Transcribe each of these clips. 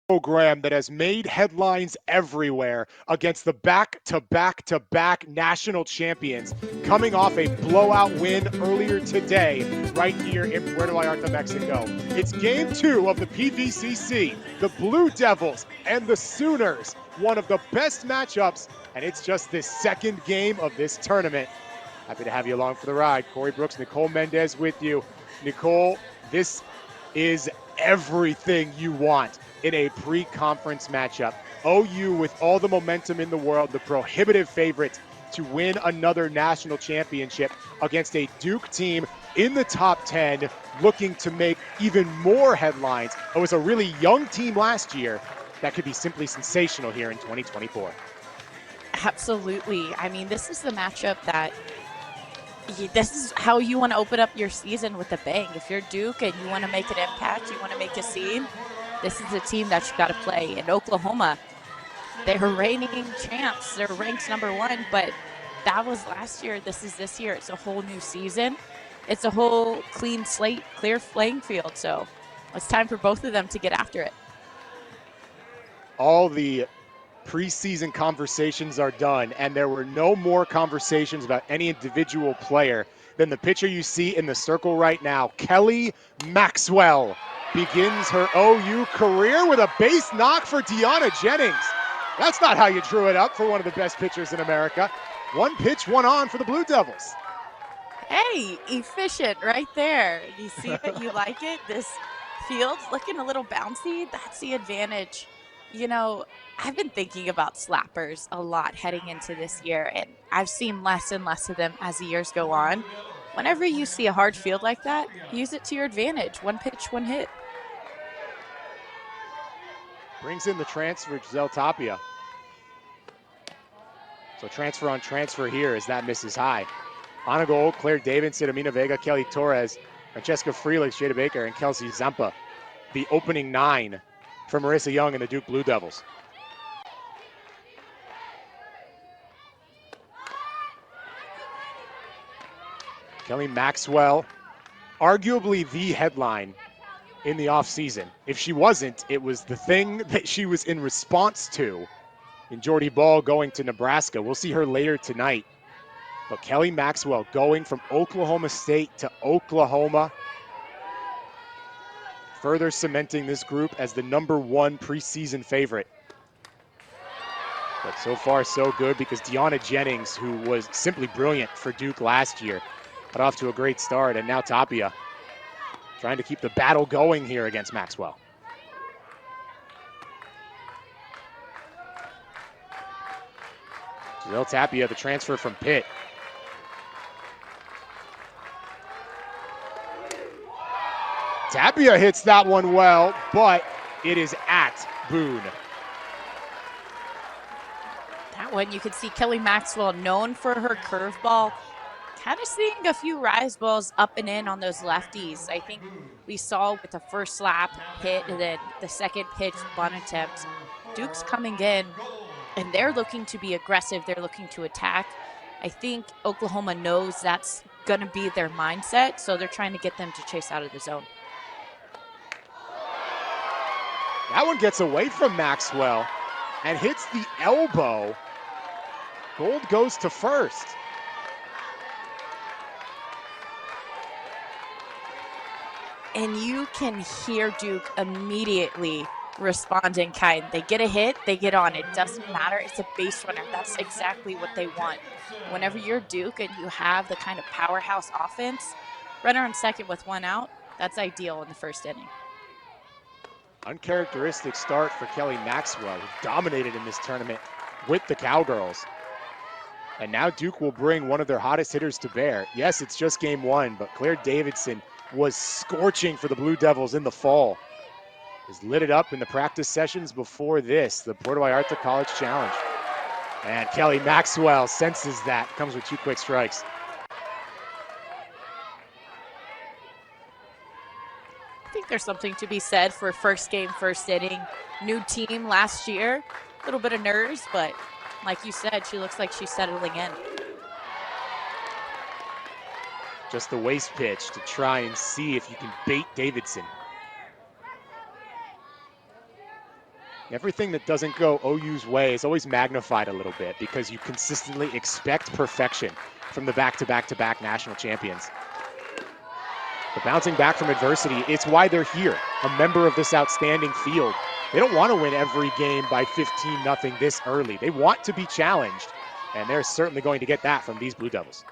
Program that has made headlines everywhere against the back-to-back-to-back national champions, coming off a blowout win earlier today right here in Puerto Vallarta, Mexico. It's game 2 of the PVCC, the Blue Devils and the Sooners, one of the best matchups, and it's just the second game of this tournament. Happy to have you along for the ride. Corey Brooks, Nicole Mendez with you. Nicole, this is everything you want in a pre-conference matchup. OU, with all the momentum in the world, the prohibitive favorites to win another national championship against a Duke team in the top 10, looking to make even more headlines. It was a really young team last year that could be simply sensational here in 2024. Absolutely. I mean, this is the matchup that this is how you want to open up your season with a bang. If you're Duke and you want to make an impact, you want to make a scene, this is a team that you got to play. In Oklahoma, they're reigning champs. They're ranked #1, but that was last year. This is this year. It's a whole new season. It's a whole clean slate, clear playing field. So it's time for both of them to get after it. All the preseason conversations are done, and there were no more conversations about any individual player than the pitcher you see in the circle right now. Kelly Maxwell begins her OU career with a base knock for Deanna Jennings. That's not how you drew it up for one of the best pitchers in America. One pitch, one on for the Blue Devils. Hey, efficient right there. You see it? You like it? This field's looking a little bouncy. That's the advantage. You know, I've been thinking about slappers a lot heading into this year, and I've seen less and less of them as the years go on. Whenever you see a hard field like that, use it to your advantage. One pitch, one hit. Brings in the transfer, Giselle Tapia. So transfer on transfer here as that misses high. Ana Gold, Claire Davidson, Amina Vega, Kelly Torres, Francesca Freelix, Jada Baker, and Kelsey Zampa. The opening 9 for Marissa Young and the Duke Blue Devils. Kelly Maxwell, arguably the headline in the offseason. If she wasn't, it was the thing that she was in response to in Jordy Ball going to Nebraska. We'll see her later tonight. But Kelly Maxwell going from Oklahoma State to Oklahoma, further cementing this group as the #1 preseason favorite. But so far, so good, because Deanna Jennings, who was simply brilliant for Duke last year, got off to a great start, and now Tapia trying to keep the battle going here against Maxwell. Giselle Tapia, the transfer from Pitt. Tapia hits that one well, but it is at Boone. That one, you could see Kelly Maxwell, known for her curveball, kind of seeing a few rise balls up and in on those lefties. I think we saw with the first slap hit and then the second pitch bunt attempt. Duke's coming in, and they're looking to be aggressive. They're looking to attack. I think Oklahoma knows that's going to be their mindset, so they're trying to get them to chase out of the zone. That one gets away from Maxwell and hits the elbow. Gold goes to first. And you can hear Duke immediately respond in kind. They get a hit, they get on. It doesn't matter. It's a base runner. That's exactly what they want. Whenever you're Duke and you have the kind of powerhouse offense, runner on second with one out, that's ideal in the first inning. Uncharacteristic start for Kelly Maxwell, who dominated in this tournament with the Cowgirls. And now Duke will bring one of their hottest hitters to bear. Yes, it's just game 1, but Claire Davidson was scorching for the Blue Devils in the fall. Has lit it up in the practice sessions before this, the Puerto Vallarta College Challenge. And Kelly Maxwell senses that, comes with 2 quick strikes. I think there's something to be said for first game, first inning. New team last year, a little bit of nerves, but like you said, she looks like she's settling in. Just the waist pitch to try and see if you can bait Davidson. Everything that doesn't go OU's way is always magnified a little bit because you consistently expect perfection from the back-to-back-to-back national champions. But bouncing back from adversity, it's why they're here, a member of this outstanding field. They don't want to win every game by 15-0 this early. They want to be challenged, and they're certainly going to get that from these Blue Devils.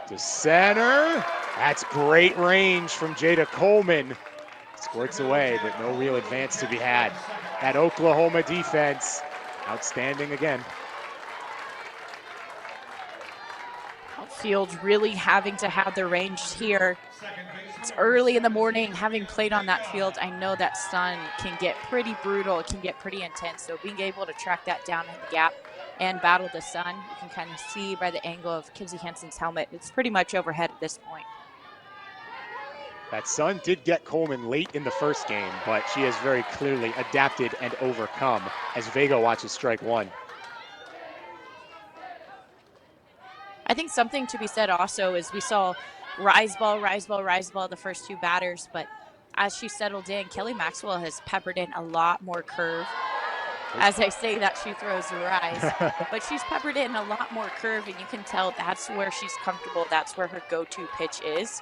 To center. That's great range from Jada Coleman. Squirts away, but no real advance to be had. That Oklahoma defense, outstanding again. Outfield really having to have the range here. It's early in the morning. Having played on that field, I know that sun can get pretty brutal. It can get pretty intense. So being able to track that down in the gap and battle the sun, you can kind of see by the angle of Kinsey Hansen's helmet, it's pretty much overhead at this point. That sun did get Coleman late in the first game, but she has very clearly adapted and overcome as Vega watches strike one. I think something to be said also is we saw rise ball the first two batters, but as she settled in, Kelly Maxwell has peppered in a lot more curve. As I say that, she throws the rise, but she's peppered in a lot more curve, and you can tell that's where she's comfortable. That's where her go-to pitch is.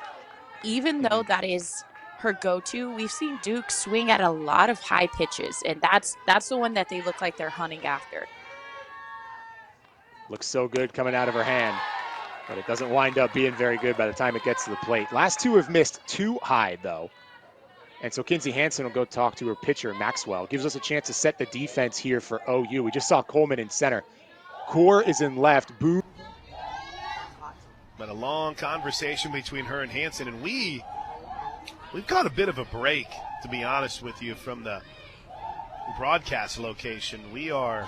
Even though that is her go-to, we've seen Duke swing at a lot of high pitches, and that's the one that they look like they're hunting after. Looks so good coming out of her hand, but it doesn't wind up being very good by the time it gets to the plate. Last two have missed too high, though. And so Kinsey Hansen will go talk to her pitcher, Maxwell. Gives us a chance to set the defense here for OU. We just saw Coleman in center. Core is in left. Boo. But a long conversation between her and Hansen, and we've got a bit of a break, to be honest with you, from the broadcast location. We are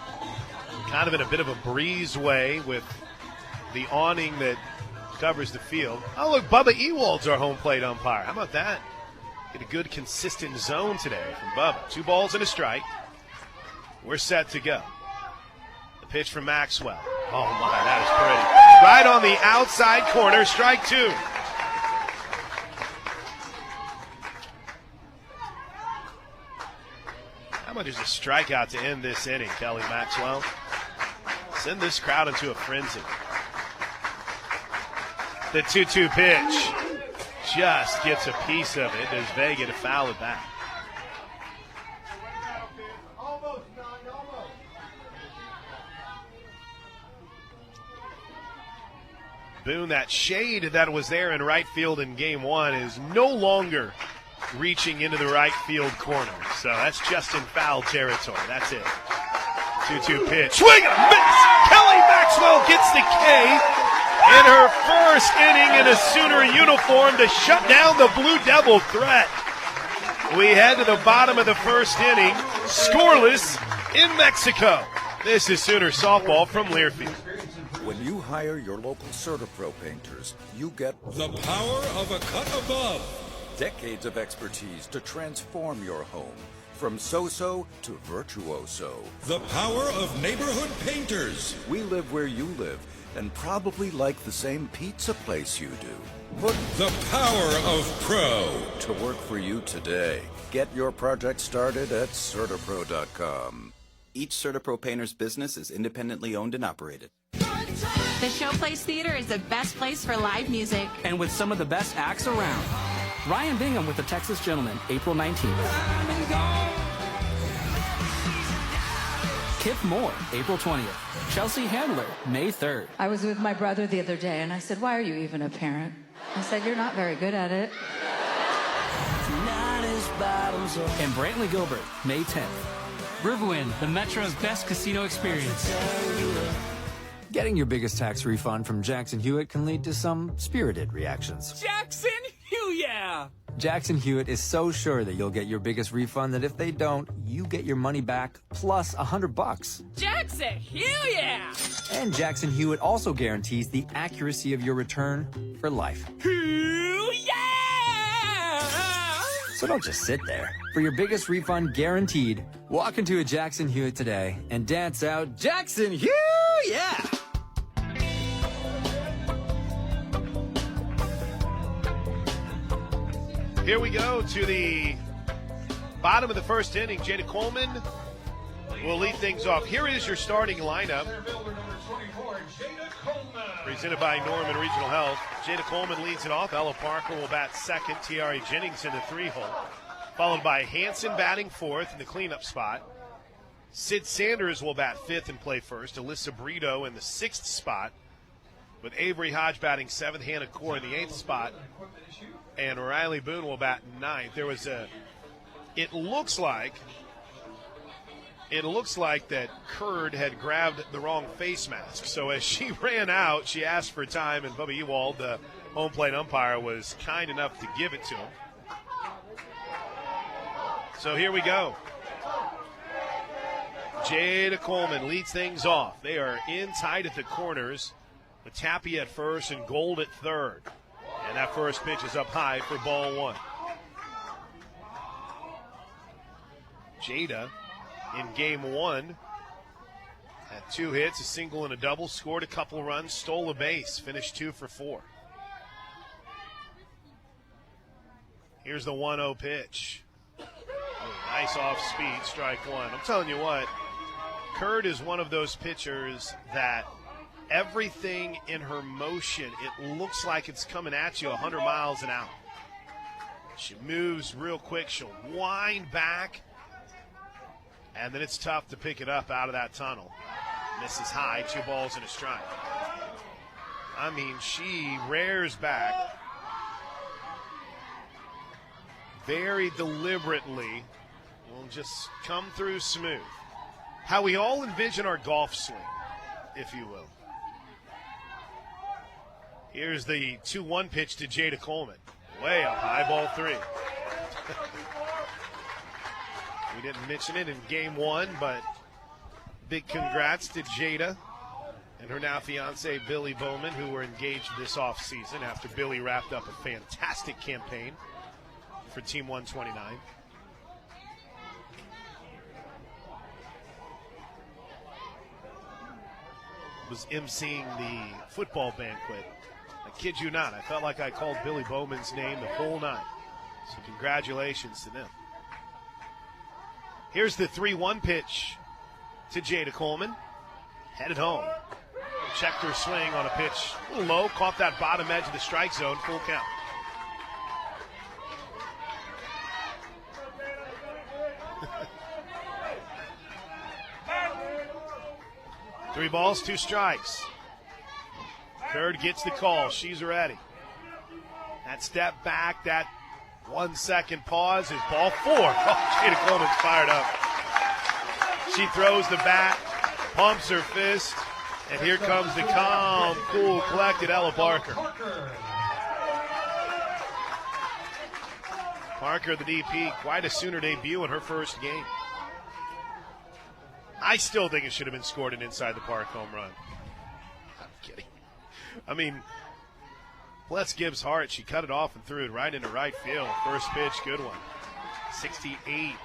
kind of in a bit of a breezeway with the awning that covers the field. Oh, look, Bubba Ewald's our home plate umpire. How about that? Get a good, consistent zone today from Bubba. 2 balls and a strike. We're set to go. The pitch from Maxwell. Oh, my, that is pretty. Right on the outside corner, strike 2. How much is a strikeout to end this inning, Kelly Maxwell? Send this crowd into a frenzy. The 2-2 pitch just gets a piece of it as Vega to foul it back. Boone, that shade that was there in right field in game 1 is no longer reaching into the right field corner. So that's just in foul territory. That's it. 2-2 pitch. Swing and a miss! Kelly Maxwell gets the K in her first inning in a Sooner uniform to shut down the Blue Devil threat. We head to the bottom of the first inning, scoreless in Mexico. This is Sooner softball from Learfield. When you hire your local CertaPro painters, you get the power of a cut above. Decades of expertise to transform your home, from so-so to virtuoso. The power of neighborhood painters. We live where you live and probably like the same pizza place you do. Put the power of pro to work for you today. Get your project started at CertaPro.com. Each CertaPro painter's business is independently owned and operated. The Showplace Theater is the best place for live music. And with some of the best acts around. Ryan Bingham with the Texas Gentlemen, April 19th. Kip Moore, April 20th. Chelsea Handler, May 3rd. I was with my brother the other day, and I said, "Why are you even a parent?" I said, "You're not very good at it." And Brantley Gilbert, May 10th. Riverwind, the Metro's best casino experience. Getting your biggest tax refund from Jackson Hewitt can lead to some spirited reactions. Jackson Hewitt! Jackson Hewitt is so sure that you'll get your biggest refund that if they don't, you get your money back plus $100. Jackson Hewitt! And Jackson Hewitt also guarantees the accuracy of your return for life. So don't just sit there. For your biggest refund guaranteed, walk into a Jackson Hewitt today and dance out Jackson Hewitt! Yeah! Here we go to the bottom of the first inning. Jada Coleman will lead things off. Here is your starting lineup. Presented by Norman Regional Health. Jada Coleman leads it off. Ella Parker will bat second. Tiare Jennings in the 3-hole. Followed by Hanson batting fourth in the cleanup spot. Sid Sanders will bat fifth and play first. Alyssa Brito in the 6th spot. With Avery Hodge batting 7th. Hannah Core in the 8th spot. And Riley Boone will bat 9th. There was it looks like that Curd had grabbed the wrong face mask. So as she ran out, she asked for time, and Bubba Ewald, the home plate umpire, was kind enough to give it to him. So here we go. Jada Coleman leads things off. They are in tight at the corners with Tappy at first and Gold at third. And that first pitch is up high for ball one. Jada in game one had 2 hits, a single and a double, scored a couple runs, stole a base, finished 2 for 4. Here's the 1-0 pitch. Nice off speed, strike one. I'm telling you what, Curd is one of those pitchers that everything in her motion, it looks like it's coming at you 100 miles an hour. She moves real quick. She'll wind back, and then it's tough to pick it up out of that tunnel. Misses high, 2 balls and a strike. I mean, she rears back very deliberately. Will just come through smooth. How we all envision our golf swing, if you will. Here's the 2-1 pitch to Jada Coleman. Way up high, ball 3. We didn't mention it in game one, but big congrats to Jada and her now fiance Billy Bowman, who were engaged this offseason after Billy wrapped up a fantastic campaign for Team 129. Was emceeing the football banquet. I kid you not, I felt like I called Billy Bowman's name the whole night. So congratulations to them. Here's the 3-1 pitch to Jada Coleman. Headed home. Checked her swing on a pitch a little low, caught that bottom edge of the strike zone, full count. Three balls, 2 strikes. Curd gets the call. She's ready. That step back, that 1 second pause is ball 4. Oh, Jada Coleman's fired up. She throws the bat, pumps her fist, and here comes the calm, cool, collected Ella Parker. Parker, the DP, quite a Sooner debut in her first game. I still think it should have been scored an inside the park home run. I'm kidding. I mean, bless Gibbs' heart. She cut it off and threw it right into right field. First pitch, good one. 68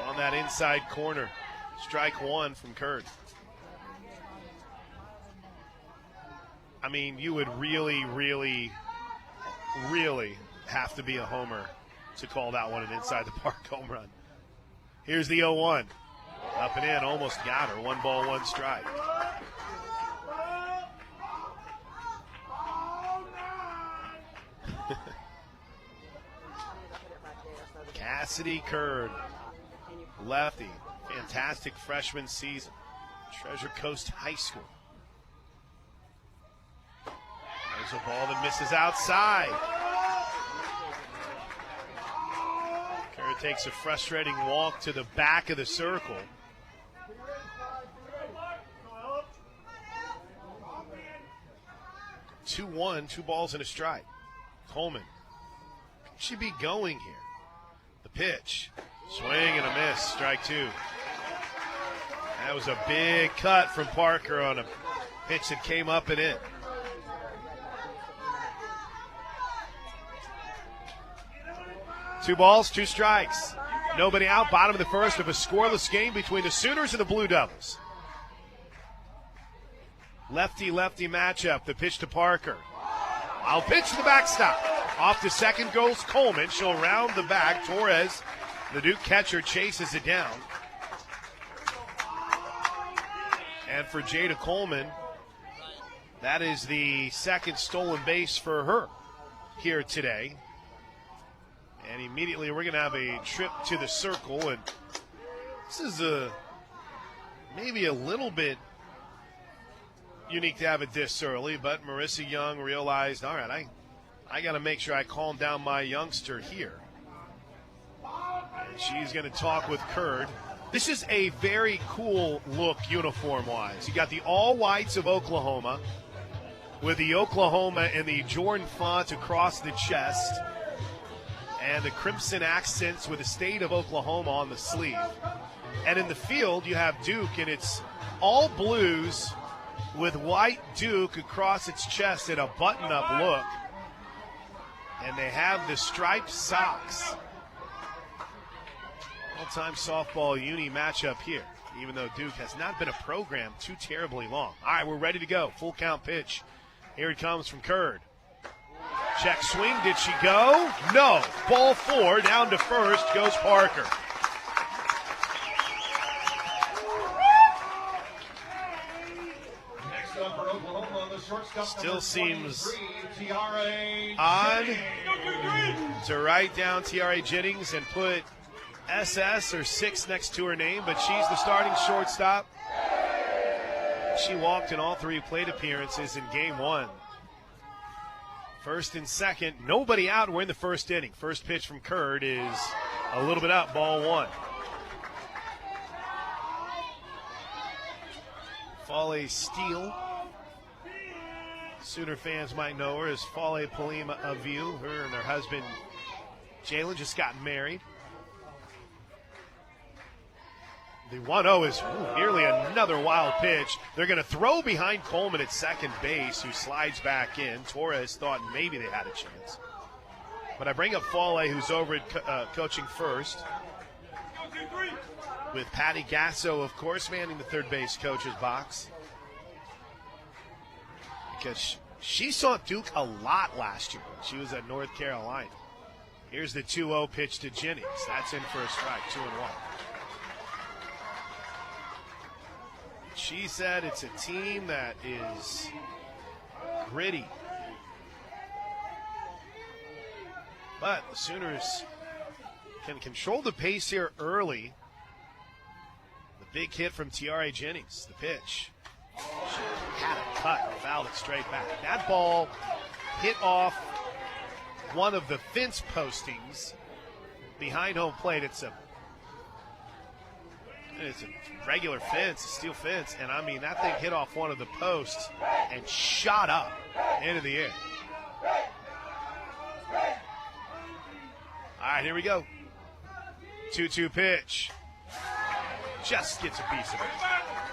on that inside corner. Strike one from Curd. I mean, you would really, really, really have to be a homer to call that one an inside the park home run. Here's the 0-1. Up and in, almost got her. 1 ball, 1 strike. Cassidy Curd, lefty, fantastic freshman season. Treasure Coast High School. There's a ball that misses outside. Curd takes a frustrating walk to the back of the circle. Two-1, 2 balls and a strike. Coleman. Could she be going here? The pitch. Swing and a miss. Strike 2. That was a big cut from Parker on a pitch that came up and in. Two balls, 2 strikes. Nobody out. Bottom of the first of a scoreless game between the Sooners and the Blue Devils. Lefty-lefty matchup. The pitch to Parker. I'll pitch to the backstop. Off to second goes Coleman. She'll round the back. Torres, the Duke catcher, chases it down. And for Jada Coleman, that is the second stolen base for her here today. And immediately we're going to have a trip to the circle. And this is maybe a little bit unique to have it this early, but Marissa Young realized, all right, I got to make sure I calm down my youngster here. And she's going to talk with Curd. This is a very cool look uniform-wise. You got the all-whites of Oklahoma with the Oklahoma and the Jordan font across the chest and the crimson accents with the state of Oklahoma on the sleeve. And in the field, you have Duke, and it's all blues with white Duke across its chest in a button-up look. And they have the striped socks. All-time softball uni matchup here, even though Duke has not been a program too terribly long. All right, we're ready to go. Full count pitch. Here it comes from Curd. Check swing. Did she go? No. Ball 4. Down to first goes Parker. Still seems odd to write down Tiare Jennings and put SS or 6 next to her name, but she's the starting shortstop. She walked in all 3 plate appearances in game 1. First and second, nobody out. We're in the first inning. First pitch from Curd is a little bit up, ball 1. Fale Steele. Sooner fans might know her as Fale Palima Aviu. Her and her husband, Jalen, just got married. The 1-0 is nearly another wild pitch. They're going to throw behind Coleman at second base, who slides back in. Torres thought maybe they had a chance. But I bring up Fale, who's over at coaching first, with Patty Gasso, of course, manning the third base coach's box. Because she saw Duke a lot last year when she was at North Carolina. Here's the 2-0 pitch to Jennings. That's in for a strike, 2-1. She said it's a team that is gritty. But the Sooners can control the pace here early. The big hit from Tiare Jennings, the pitch. She had a cut and fouled it straight back. That ball hit off one of the fence postings behind home plate. It's a regular fence, a steel fence, and I mean, that thing hit off one of the posts and shot up into the air. All right, here we go. 2-2 pitch. Just gets a piece of it.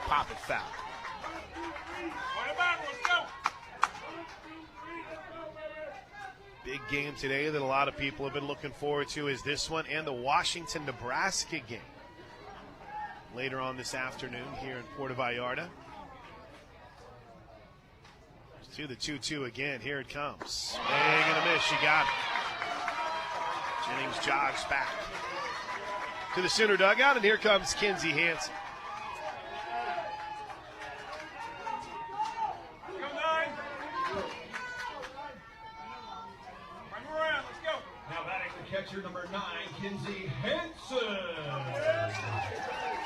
Pop it foul. Big game today that a lot of people have been looking forward to is this one and the Washington-Nebraska game later on this afternoon here in Puerto Vallarta. To the 2-2 again. Here it comes. Swing and a miss. She got it. Jennings jogs back to the Sooner dugout, and here comes Kinsey Hansen. Catcher number 9, Kinsey Hansen.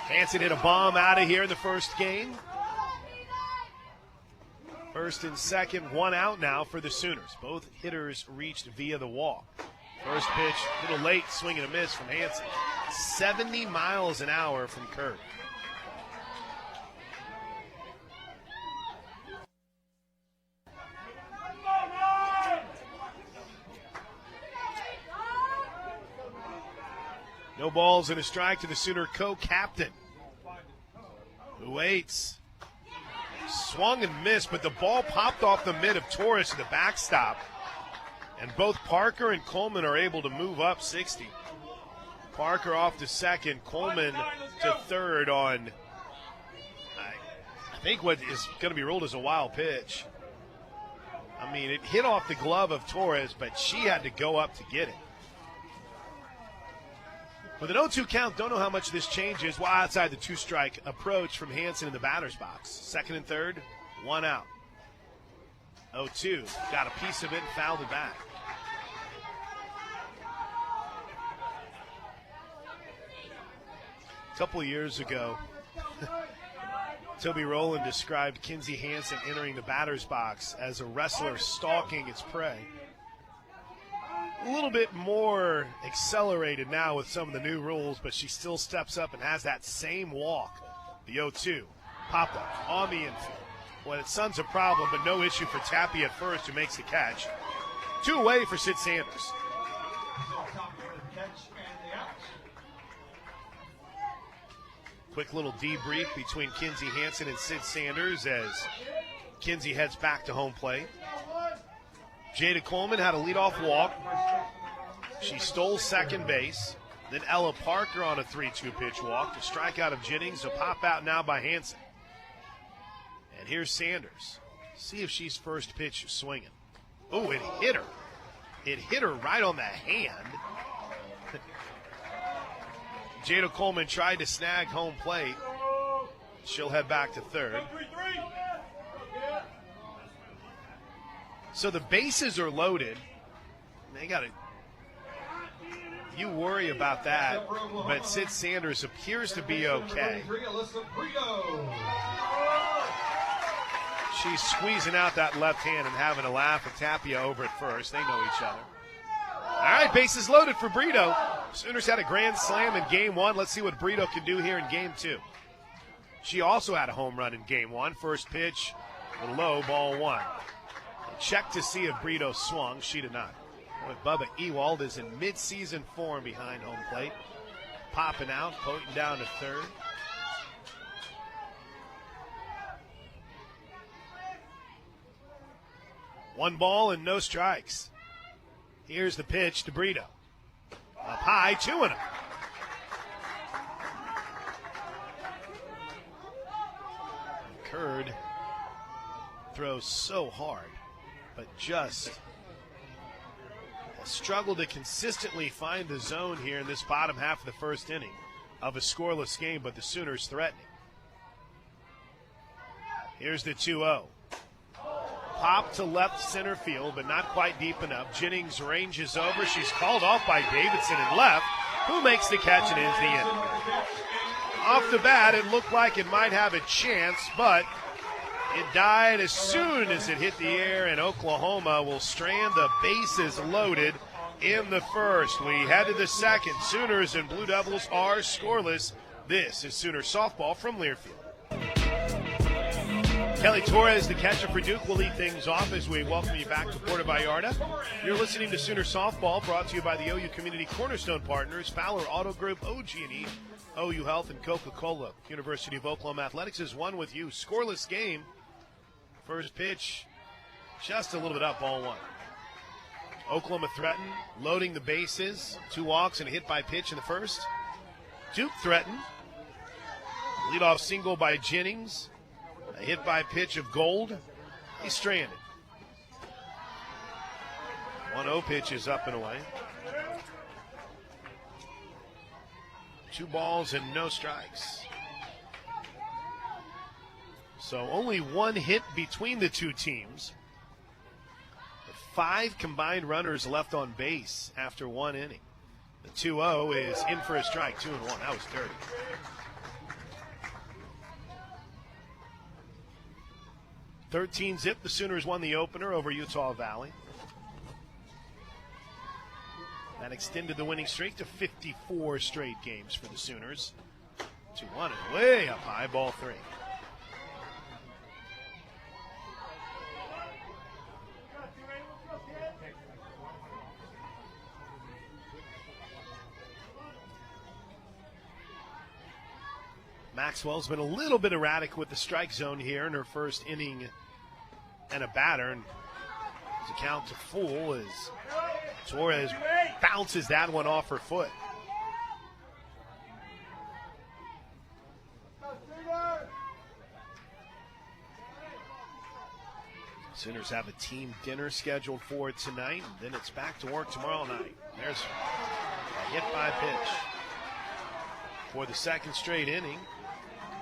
Hansen hit a bomb out of here in the first game. First and second, 1 out now for the Sooners. Both hitters reached via the wall. First pitch, a little late, swing and a miss from Hansen. 70 miles an hour from Curd. No balls and a strike to the Sooner co-captain, who waits. Swung and missed, but the ball popped off the mid of Torres to the backstop. And both Parker and Coleman are able to move up 60. Parker off to second, Coleman to third on, I think, what is going to be ruled as a wild pitch. I mean, it hit off the glove of Torres, but she had to go up to get it. With an 0-2 count, don't know how much this changes. Well, outside the two-strike approach from Hansen in the batter's box. Second and third, one out. 0-2, got a piece of it and fouled it back. A couple of years ago, Toby Rowland described Kinsey Hansen entering the batter's box as a wrestler stalking its prey. A little bit more accelerated now with some of the new rules, but she still steps up and has that same walk. The 0-2, pop-up on the infield. Well, its son's a problem, but no issue for Tappy at first, who makes the catch. 2 away for Sid Sanders. Quick little debrief between Kinsey Hansen and Sid Sanders as Kinsey heads back to home plate. Jada Coleman had a leadoff walk. She stole second base. Then Ella Parker on a 3-2 pitch walk. The strikeout of Jennings, a pop out now by Hansen. And here's Sanders. See if she's first pitch swinging. Oh, it hit her. It hit her right on the hand. Jada Coleman tried to snag home plate. She'll head back to third. So the bases are loaded. They got to. You worry about that, but Sid Sanders appears to be okay. She's squeezing out that left hand and having a laugh at Tapia over at first. They know each other. All right, bases loaded for Brito. Sooners had a grand slam in game 1. Let's see what Brito can do here in game 2. She also had a home run in game 1. First pitch, a low, ball 1. Check to see if Brito swung. She did not. Boy, Bubba Ewald is in mid-season form behind home plate. Popping out, pointing down to third. One ball and no strikes. Here's the pitch to Brito. Up high, 2-0. Curd throws so hard, but just has struggled to consistently find the zone here in this bottom half of the first inning of a scoreless game, but the Sooners threatening. Here's the 2-0. Pop to left center field, but not quite deep enough. Jennings ranges over. She's called off by Davidson in left, who makes the catch and ends the inning. Off the bat, it looked like it might have a chance, but it died as soon as it hit the air, and Oklahoma will strand the bases loaded in the first. We head to the second. Sooners and Blue Devils are scoreless. This is Sooner softball from Learfield. Kelly Torres, the catcher for Duke, will lead things off as we welcome you back to Puerto Vallarta. You're listening to Sooner Softball, brought to you by the OU Community Cornerstone Partners, Fowler Auto Group, OG&E, OU Health, and Coca-Cola. University of Oklahoma Athletics is one with you. Scoreless game. First pitch, just a little bit up, ball 1. Oklahoma threatened, loading the bases. 2 walks and a hit by pitch in the first. Duke threatened. Leadoff single by Jennings. A hit by pitch of Gold. He's stranded. 1-0 pitch is up and away. 2 balls and no strikes. So only 1 hit between the two teams. 5 combined runners left on base after 1 inning. The 2-0 is in for a strike, 2-1. That was dirty. .13 the Sooners won the opener over Utah Valley. That extended the winning streak to 54 straight games for the Sooners. 2-1 is way up high, ball 3. Maxwell's been a little bit erratic with the strike zone here in her first inning and a batter. And as a count to full as Torres bounces that one off her foot. Sooners have a team dinner scheduled for tonight, and then it's back to work tomorrow night. There's a hit by pitch. For the second straight inning,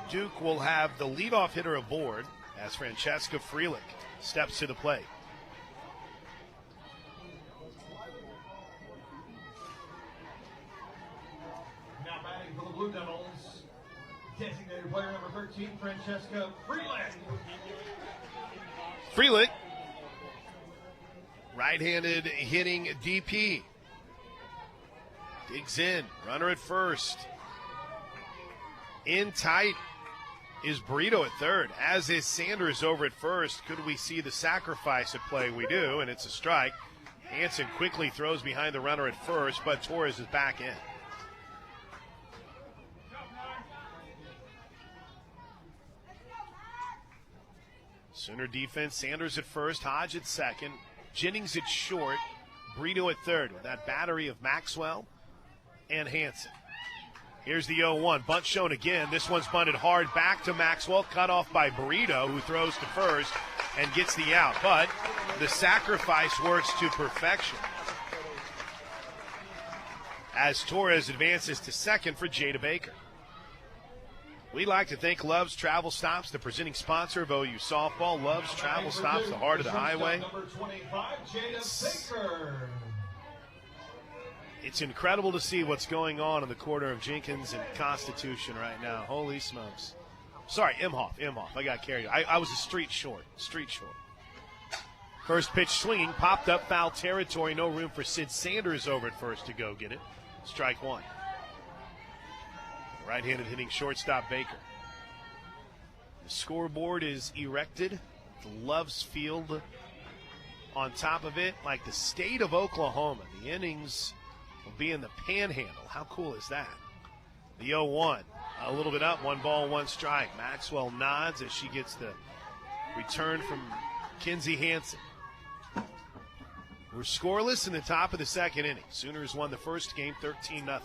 Duke will have the leadoff hitter aboard as Francesca Freelich steps to the plate. Now batting for the Blue Devils, designated player number 13, Francesca Freelich. Freelich, right-handed hitting DP. Digs in, runner at first. In tight is Brito at third, as is Sanders over at first. Could we see the sacrifice at play? We do, and it's a strike. Hansen quickly throws behind the runner at first, but Torres is back in. Sooner defense, Sanders at first, Hodge at second, Jennings at short, Brito at third with that battery of Maxwell and Hansen. Here's the 0-1, bunt shown again. This one's bunted hard back to Maxwell, cut off by Brito, who throws to first and gets the out. But the sacrifice works to perfection as Torres advances to second for Jada Baker. We'd like to thank Love's Travel Stops, the presenting sponsor of OU Softball. Love's Travel Stops, the heart of the highway. It's incredible to see what's going on in the corner of Jenkins and Constitution right now. Holy smokes. Sorry, Imhoff. I got carried. I was a street short. First pitch swinging, popped up foul territory. No room for Sid Sanders over at first to go get it. Strike one. Right-handed hitting shortstop Baker. The scoreboard is erected. The Love's Field on top of it, like the state of Oklahoma. The innings will be in the Panhandle. How cool is that? The 0-1, a little bit up, 1 ball, 1 strike. Maxwell nods as she gets the return from Kinsey Hansen. We're scoreless in the top of the second inning. Sooners won the first game 13-0.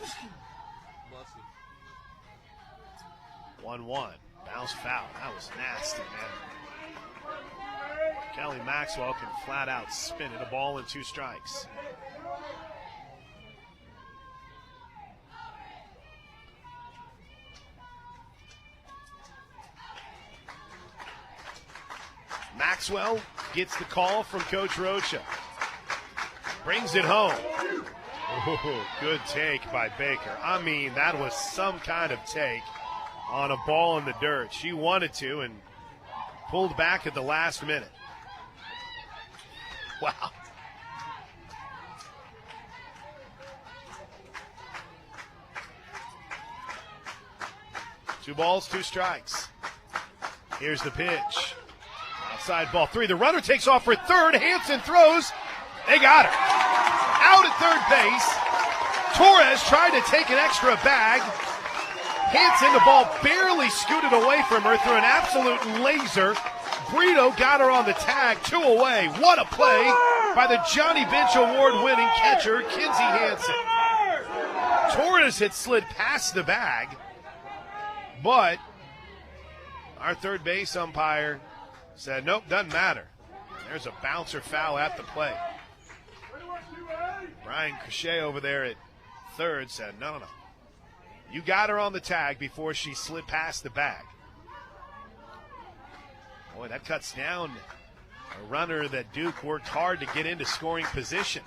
1-1. Bounce foul. That was nasty, man. Kelly Maxwell can flat out spin it. A ball and 2 strikes. Maxwell gets the call from Coach Rocha. Brings it home. Oh, good take by Baker. I mean, that was some kind of take on a ball in the dirt. She wanted to and pulled back at the last minute. Wow. Two balls, 2 strikes. Here's the pitch. Outside ball 3. The runner takes off for third. Hansen throws. They got her. Out at third base. Torres tried to take an extra bag. Hansen, the ball barely scooted away from her through an absolute laser. Brito got her on the tag, 2 away. What a play by the Johnny Bench Award-winning catcher, Kinsey Hansen. Torres had slid past the bag, but our third base umpire said, nope, doesn't matter. There's a bouncer foul at the plate. Brian Crochet over there at third said, no. You got her on the tag before she slid past the bag. Boy, that cuts down a runner that Duke worked hard to get into scoring position.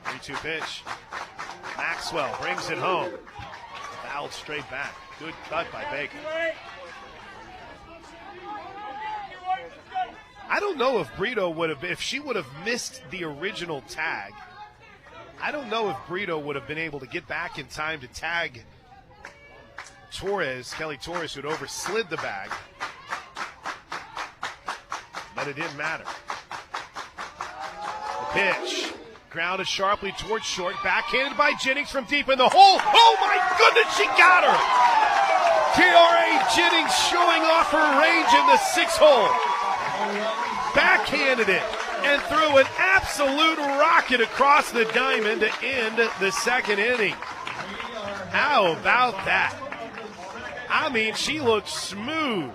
3-2 pitch. Maxwell brings it home. Fouled straight back. Good cut by Baker. I don't know if Brito would have, if she would have missed the original tag, I don't know if Brito would have been able to get back in time to tag Torres, Kelly Torres, who had overslid the bag. But it didn't matter. The pitch. Grounded sharply towards short. Backhanded by Jennings from deep in the hole. Oh, my goodness, she got her! T.R.A. Jennings showing off her range in the 6th hole. Backhanded it and threw an absolute rocket across the diamond to end the second inning. How about that? I mean, she looked smooth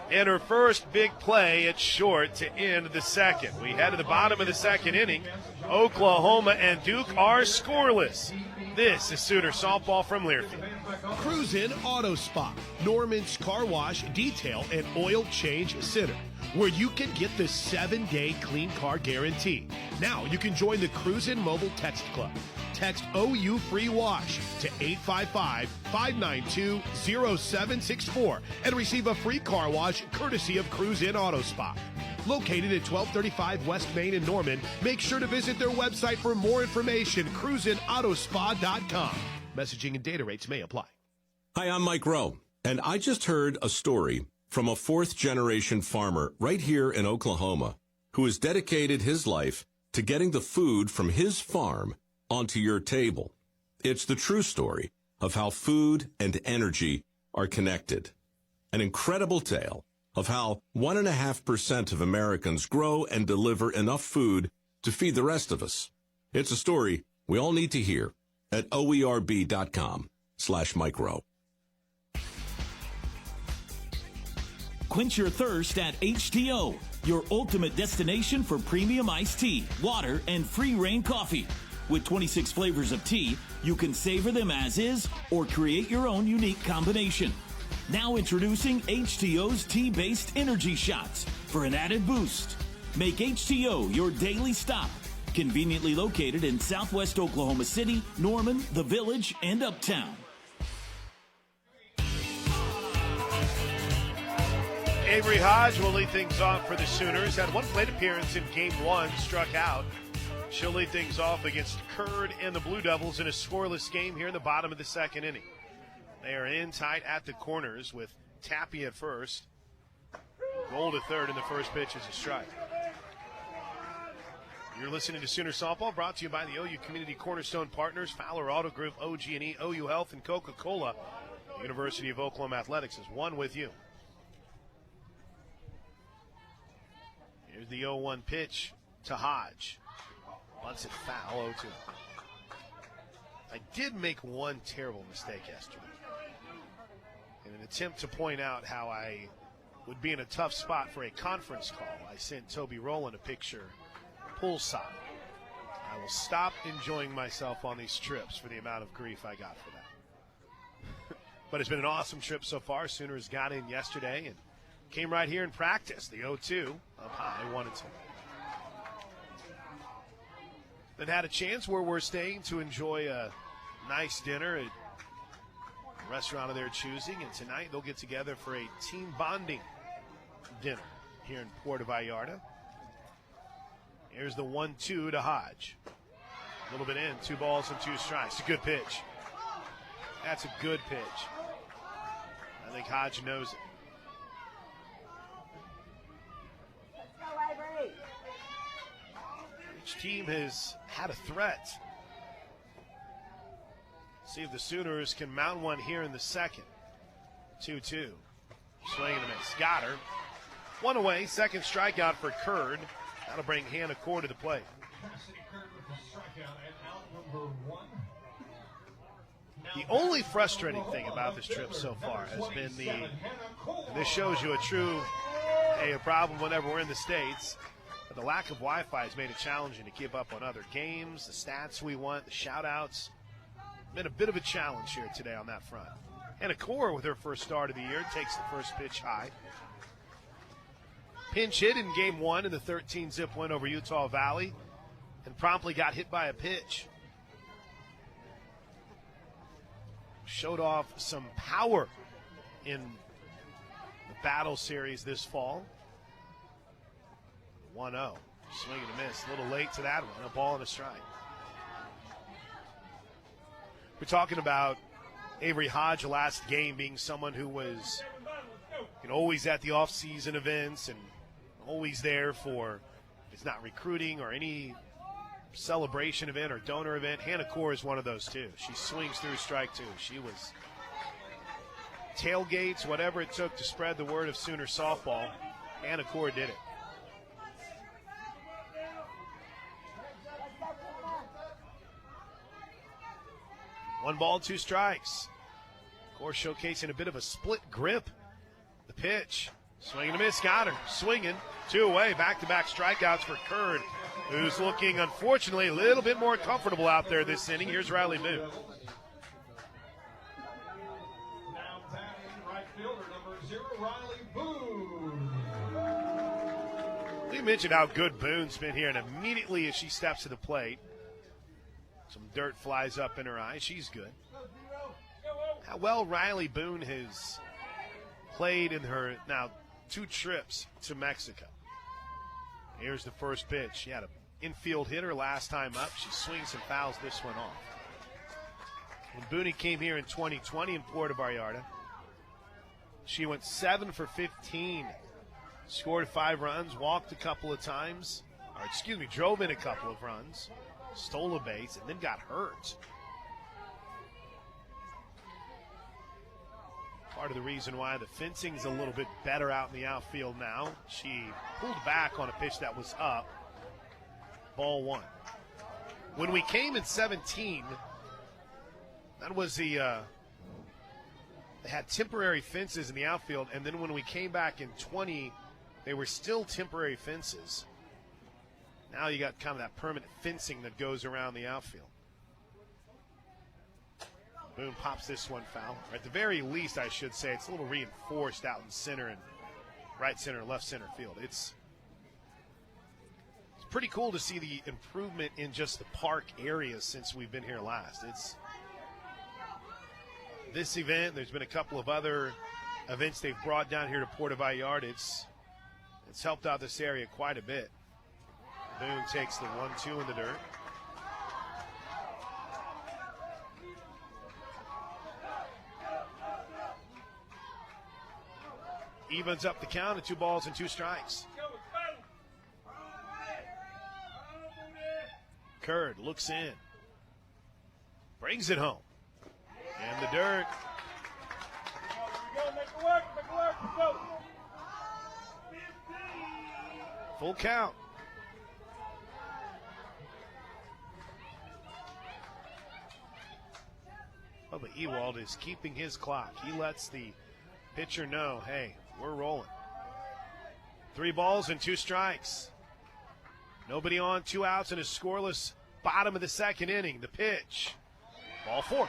And her first big play at short to end the second. We head to the bottom of the second inning. Oklahoma and Duke are scoreless. This is Sooner softball from Learfield. Cruise In Auto Spa, Norman's Car Wash, Detail, and Oil Change Center, where you can get the 7-day clean car guarantee. Now you can join the Cruise In Mobile Text Club. Text OU Free Wash to 855-592-0764 and receive a free car wash courtesy of Cruise In Auto Spa. Located at 1235 West Main in Norman, make sure to visit their website for more information, cruiseinautospa.com. Messaging and data rates may apply. Hi, I'm Mike Rowe, and I just heard a story from a fourth-generation farmer right here in Oklahoma who has dedicated his life to getting the food from his farm onto your table. It's the true story of how food and energy are connected. An incredible tale of how 1.5% of Americans grow and deliver enough food to feed the rest of us. It's a story we all need to hear at oerb.com/micro. Quench your thirst at H2O, your ultimate destination for premium iced tea, water, and free reign coffee. With 26 flavors of tea, you can savor them as is or create your own unique combination. Now introducing H2O's tea-based energy shots for an added boost. Make H2O your daily stop. Conveniently located in Southwest Oklahoma City, Norman, The Village, and Uptown. Avery Hodge will lead things off for the Sooners. Had one plate appearance in Game 1, struck out. She'll lead things off against Curd and the Blue Devils in a scoreless game here in the bottom of the second inning. They are in tight at the corners with Tappy at first. Gold at third, and the first pitch is a strike. You're listening to Sooner Softball, brought to you by the OU Community Cornerstone Partners, Fowler Auto Group, OG&E, OU Health, and Coca-Cola. The University of Oklahoma Athletics is one with you. Here's the 0-1 pitch to Hodge. Bunts it foul, 0-2. I did make one terrible mistake yesterday. In an attempt to point out how I would be in a tough spot for a conference call, I sent Toby Rowland a picture poolside. I will stop enjoying myself on these trips for the amount of grief I got for that. But it's been an awesome trip so far. Sooners got in yesterday and came right here and practiced. The 0-2 up high, 1-2. Then had a chance where we're staying to enjoy a nice dinner at a restaurant of their choosing. And tonight they'll get together for a team bonding dinner here in Puerto Vallarta. Here's the 1-2 to Hodge. A little bit in, 2 balls and 2 strikes. A good pitch. That's a good pitch. I think Hodge knows it. Each team has had a threat. See if the Sooners can mount one here in the second. 2-2. Swing and a miss. Got her. One away. Second strikeout for Curd. That'll bring Hannah Core to the plate. The only frustrating thing about this trip so far has been this shows you a problem whenever we're in the States. But the lack of Wi-Fi has made it challenging to keep up on other games, the stats we want, the shout-outs. Been a bit of a challenge here today on that front. Hannah Core, with her first start of the year, takes the first pitch high. Pinch hit in Game 1 in the 13-zip win over Utah Valley and promptly got hit by a pitch. Showed off some power in the Battle Series this fall. 1-0. Swing and a miss. A little late to that one. A ball and a strike. We're talking about Avery Hodge last game being someone who was always at the off-season events and always there for, if it's not recruiting or any celebration event or donor event. Hannah Core is one of those too. She swings through strike 2. She was tailgates, whatever it took to spread the word of Sooner softball. Hannah Core did it. One ball, 2 strikes. Core showcasing a bit of a split grip. The pitch, Swing and a miss, got her. Swinging, 2 away, back-to-back strikeouts for Curd, who's looking, unfortunately, a little bit more comfortable out there this inning. Here's Riley Boone. Now batting right fielder number 0, Riley Boone. We mentioned how good Boone's been here, and immediately as she steps to the plate, some dirt flies up in her eye. She's good. How well Riley Boone has played in her now 2 trips to Mexico. Here's the first pitch. She had an infield hitter last time up. She swings and fouls this one off. When Boone came here in 2020 in Puerto Vallarta, she went 7 for 15. Scored 5 runs, walked a couple of times, drove in a couple of runs, stole a base, and then got hurt. Part of the reason why the fencing's a little bit better out in the outfield now. She pulled back on a pitch that was up. Ball 1. When we came in 17, that was they had temporary fences in the outfield, and then when we came back in 20, they were still temporary fences. Now you got kind of that permanent fencing that goes around the outfield. Boone pops this one foul. Or at the very least, I should say, it's a little reinforced out in center and right center and left center field. It's pretty cool to see the improvement in just the park area since we've been here last. It's this event. There's been a couple of other events they've brought down here to Puerto Vallarta. It's helped out this area quite a bit. Boone takes the 1-2 in the dirt. Evens up the count at 2 balls and 2 strikes. Curd looks in. Brings it home. And the dirt. Full count. Bubba Ewald is keeping his clock. He lets the pitcher know, hey, we're rolling. 3 balls and 2 strikes. Nobody on, 2 outs, and a scoreless bottom of the 2nd inning. The pitch. Ball 4.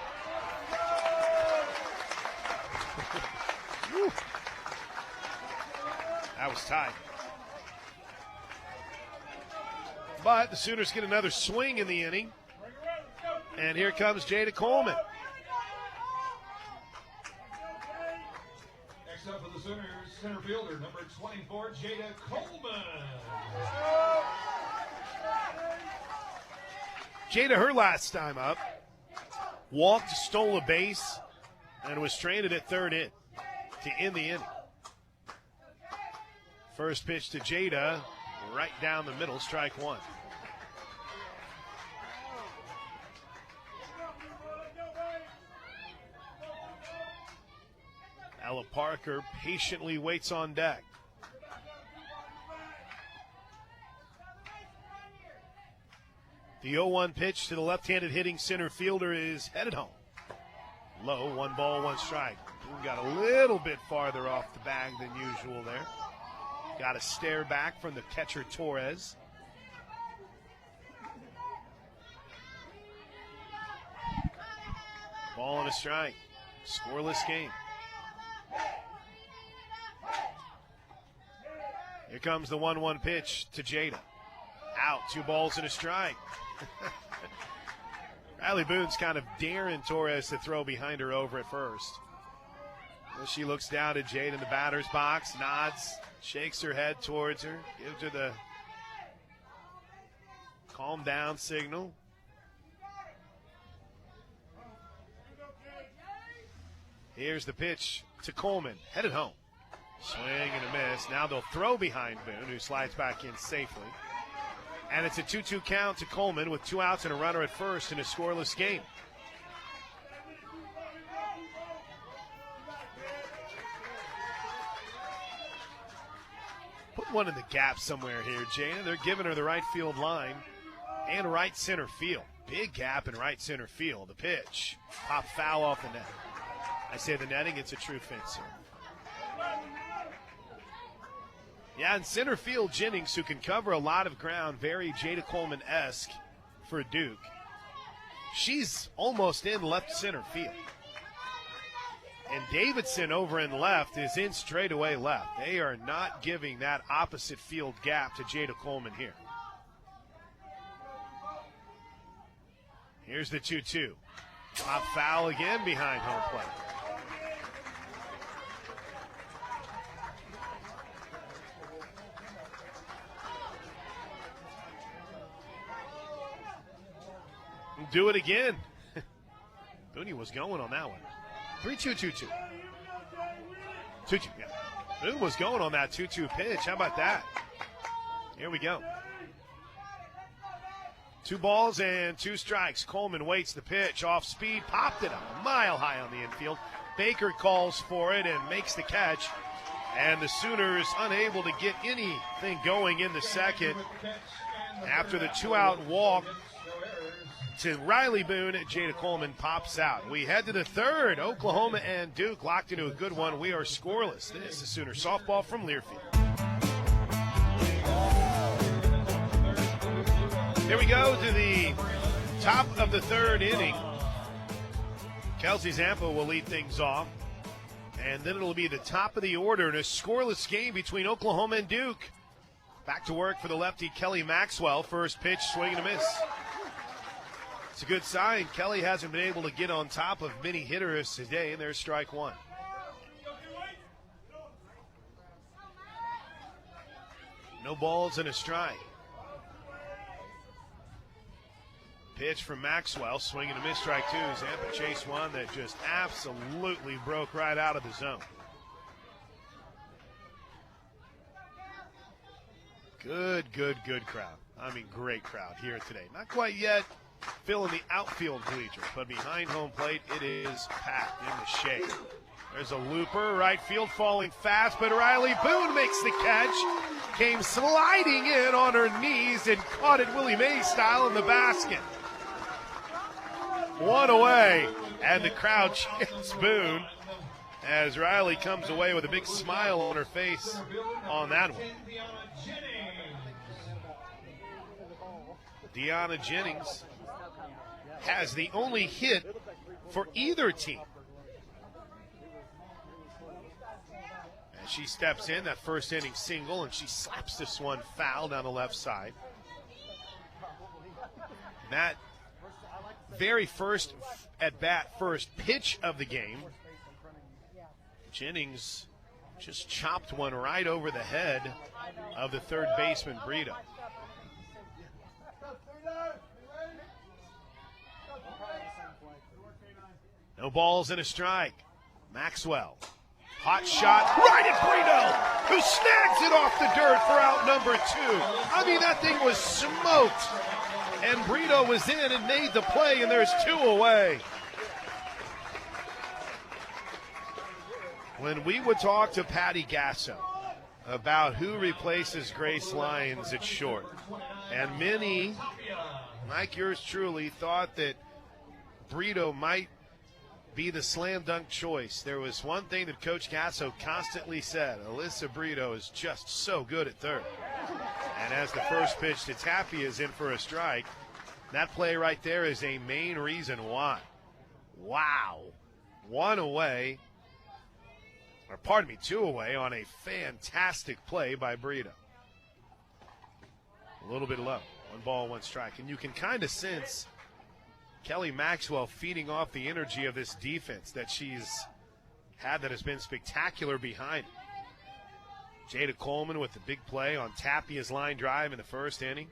That was tight. But the Sooners get another swing in the inning. And here comes Jada Coleman. Next up for the Sooners, center fielder, number 24, Jada Coleman. Jada, her last time up, walked, stole a base, and was stranded at 3rd in to end the inning. First pitch to Jada, right down the middle, strike 1. Ella Parker patiently waits on deck. The 0-1 pitch to the left-handed hitting center fielder is headed home. Low, 1 ball, 1 strike. We got a little bit farther off the bag than usual there. Got a stare back from the catcher Torres. Ball and a strike. Scoreless game. Here comes the 1-1 pitch to Jada. Out, 2 balls and a strike. Riley Boone's kind of daring Torres to throw behind her over at first. Well, she looks down at Jada in the batter's box, nods, shakes her head towards her, gives her the calm down signal. Here's the pitch to Coleman, headed home. Swing and a miss. Now they'll throw behind Boone, who slides back in safely. And it's a 2-2 count to Coleman with 2 outs and a runner at first in a scoreless game. Put one in the gap somewhere here, Jana. They're giving her the right field line and right center field. Big gap in right center field. The pitch. Pop foul off the net. I say the netting, it's a true fence here. Yeah, in center field, Jennings, who can cover a lot of ground, very Jada Coleman-esque for Duke. She's almost in left center field. And Davidson over in left is in straightaway left. They are not giving that opposite field gap to Jada Coleman here. Here's the 2-2. Top foul again behind home plate. Do it again. Booney was going on that one. 3-2-2-2. 2-2, yeah. Boone was going on that 2-2 pitch. How about that? Here we go. 2 balls and 2 strikes. Coleman waits the pitch. Off speed. Popped it up a mile high on the infield. Baker calls for it and makes the catch. And the Sooners unable to get anything going in the second after the 2-out walk to Riley Boone. Jada Coleman pops out. We head to the third. Oklahoma and Duke locked into a good one. We are scoreless. This is Sooner softball from Learfield. Here we go to the top of the third inning. Kelsey Zampa will lead things off. And then it'll be the top of the order in a scoreless game between Oklahoma and Duke. Back to work for the lefty Kelly Maxwell. First pitch, swing and a miss. It's a good sign. Kelly hasn't been able to get on top of many hitters today, and there's strike one. No balls and a strike. Pitch from Maxwell, swing and a miss, strike two. Zampa chased one that just absolutely broke right out of the zone. Good crowd. I mean, great crowd here today. Not quite yet filling the outfield bleachers, but behind home plate, it is packed in the shade. There's a looper, right field falling fast, but Riley Boone makes the catch. Came sliding in on her knees and caught it Willie Mays style in the basket. One away, and the crowd chants Boone as Riley comes away with a big smile on her face on that one. Deanna Jennings has the only hit for either team. As she steps in, that first inning single, and she slaps this one foul down the left side. That very first at-bat, first pitch of the game, Jennings just chopped one right over the head of the third baseman, Brito. No balls and a strike. Maxwell. Hot shot right at Brito, who snags it off the dirt for out number 2. I mean, that thing was smoked. And Brito was in and made the play, and there's 2 away. When we would talk to Patty Gasso about who replaces Grace Lyons at short, and many, like yours truly, thought that Brito might be the slam dunk choice. There was one thing that Coach Gasso constantly said: Alyssa Brito is just so good at third. And as the first pitch to Tapia is in for a strike, that play right there is a main reason why. Wow. 1 away, or pardon me, 2 away on a fantastic play by Brito. A little bit low. 1 ball, 1 strike. And you can kind of sense Kelly Maxwell feeding off the energy of this defense that she's had that has been spectacular behind it. Jada Coleman with the big play on Tapia's line drive in the first inning.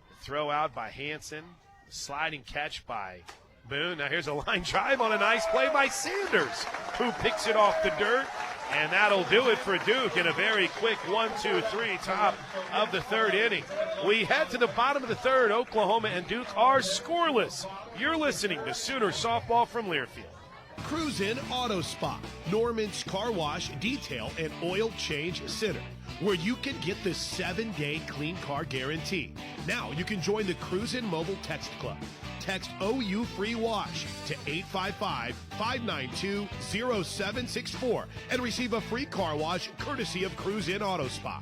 The throw out by Hansen. The sliding catch by Boone. Now here's a line drive on a nice play by Sanders, who picks it off the dirt. And that'll do it for Duke in a very quick 1-2-3 top of the third inning. We head to the bottom of the third. Oklahoma and Duke are scoreless. You're listening to Sooner Softball from Learfield. Cruise In Auto Spa, Norman's Car Wash, Detail, and Oil Change Center, where you can get the 7-day clean car guarantee. Now you can join the Cruise In Mobile Text Club. text OU Free Wash to 855-592-0764 and receive a free car wash courtesy of Cruise In Auto Spa.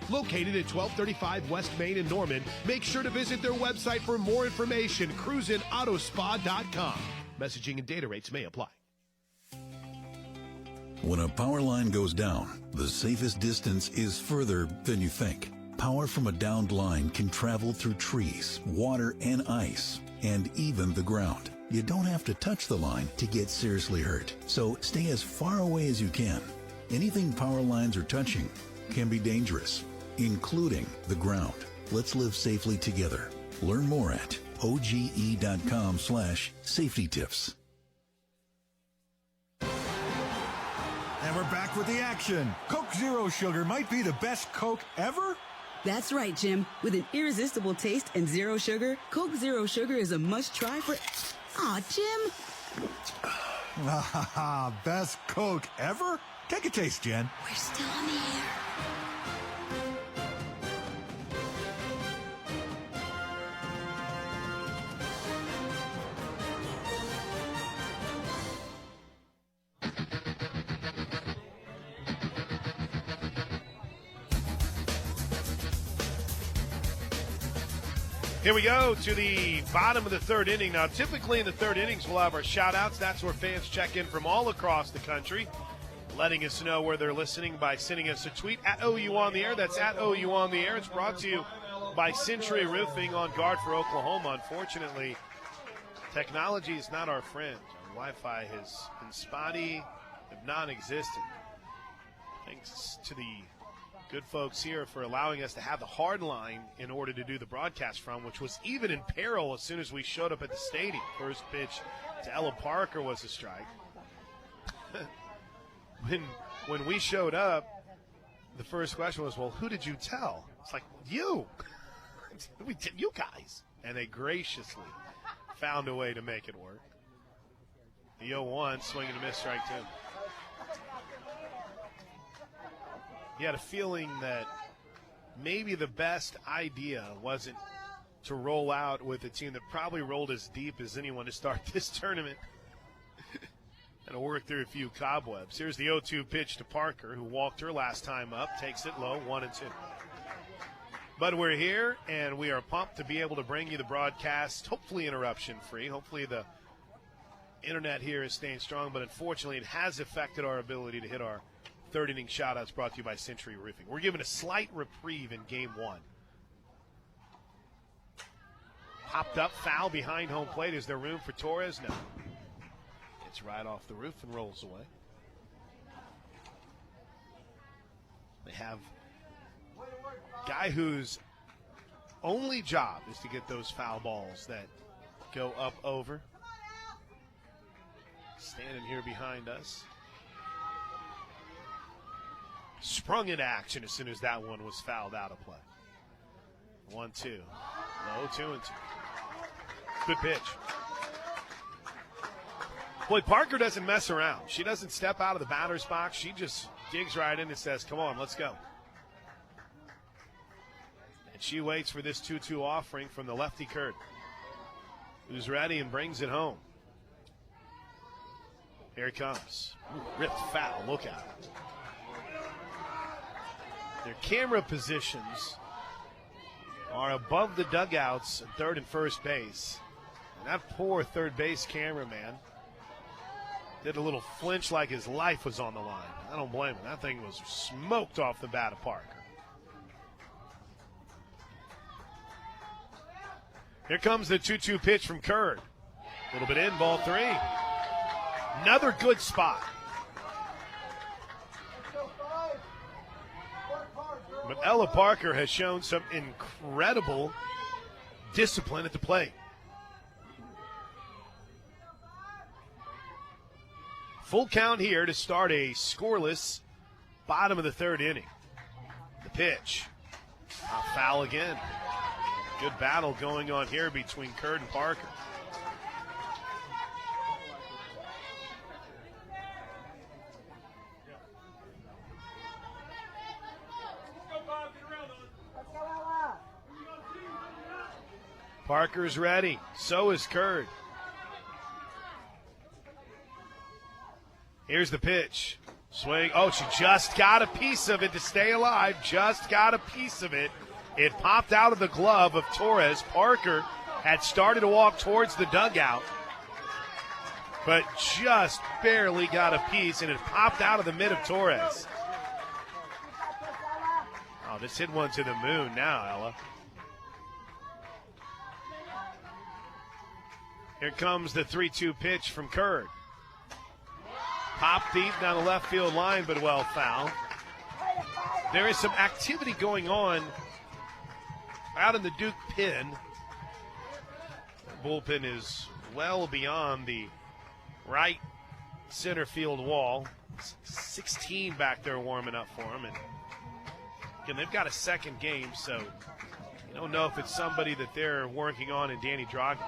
Located at 1235 West Main in Norman, make sure to visit their website for more information, cruiseinautospa.com. Messaging and data rates may apply. When a power line goes down, the safest distance is further than you think. Power from a downed line can travel through trees, water, and ice, and even the ground. You don't have to touch the line to get seriously hurt, so stay as far away as you can. Anything power lines are touching can be dangerous, including the ground. Let's live safely together. Learn more at oge.com/safety tips. And we're back with the action. Coke Zero Sugar might be the best Coke ever. That's right, Jim. With an irresistible taste and zero sugar, Coke Zero Sugar is a must-try for... Aw, Jim. Best Coke ever? Take a taste, Jen. We're still on the air. Here we go to the bottom of the third inning. Now, typically in the third innings, we'll have our shout-outs. That's where fans check in from all across the country, letting us know where they're listening by sending us a tweet at OU on the air. That's at OU on the air. It's brought to you by Century Roofing, on guard for Oklahoma. Unfortunately, technology is not our friend. Our Wi-Fi has been spotty, if non-existent. Thanks to the good folks here for allowing us to have the hard line in order to do the broadcast from, which was even in peril as soon as we showed up at the stadium. First pitch to Ella Parker was a strike. When we showed up, the first question was, well, who did you tell? It's like, you. We did, you guys. And they graciously found a way to make it work. The 0-1, swing and a miss, strike two. You had a feeling that maybe the best idea wasn't to roll out with a team that probably rolled as deep as anyone to start this tournament and to work through a few cobwebs. Here's the 0-2 pitch to Parker, who walked her last time up, takes it low, 1-2. But we're here, and we are pumped to be able to bring you the broadcast, hopefully interruption-free. Hopefully the internet here is staying strong, but unfortunately it has affected our ability to hit our third inning shout-outs, brought to you by Century Roofing. We're given a slight reprieve in game one. Popped up, foul behind home plate. Is there room for Torres? No. It's right off the roof and rolls away. They have a guy whose only job is to get those foul balls that go up over. Standing here behind us. Sprung into action as soon as that one was fouled out of play. 1-2. Low, 2-2. Good pitch. Boy, Parker doesn't mess around. She doesn't step out of the batter's box. She just digs right in and says, come on, let's go. And she waits for this 2-2 offering from the lefty Kurt, who's ready and brings it home. Here it comes. Ooh, ripped foul. Look at it. Their camera positions are above the dugouts at third and first base. And that poor third base cameraman did a little flinch like his life was on the line. I don't blame him. That thing was smoked off the bat of Parker. Here comes the 2-2 pitch from Curd. A little bit in, ball three. Another good spot. But Ella Parker has shown some incredible discipline at the plate. Full count here to start a scoreless bottom of the third inning. The pitch. Foul again. Good battle going on here between Curd and Parker. Parker's ready. So is Curd. Here's the pitch. Swing. Oh, she just got a piece of it to stay alive. Just got a piece of it. It popped out of the glove of Torres. Parker had started to walk towards the dugout, but just barely got a piece, and it popped out of the mitt of Torres. Oh, this hit one to the moon now, Ella. Here comes the 3-2 pitch from Curd. Pop deep down the left field line, but well fouled. There is some activity going on out in the Duke pen. The bullpen is well beyond the right center field wall. 16 back there warming up for them. And again, they've got a second game, so you don't know if it's somebody that they're working on in Danny Drogba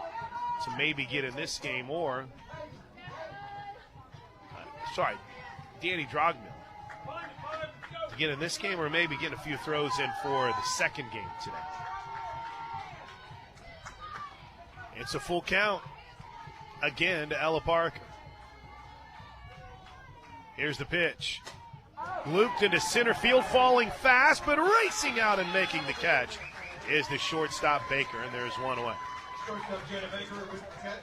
to maybe get in this game, or Danny Drogba to get in this game, or maybe get a few throws in for the second game today. It's a full count again to Ella Parker. Here's the pitch. Looped into center field, falling fast, but racing out and making the catch is the shortstop Baker, and there's one away. Shortstop Jenna Baker with the catch.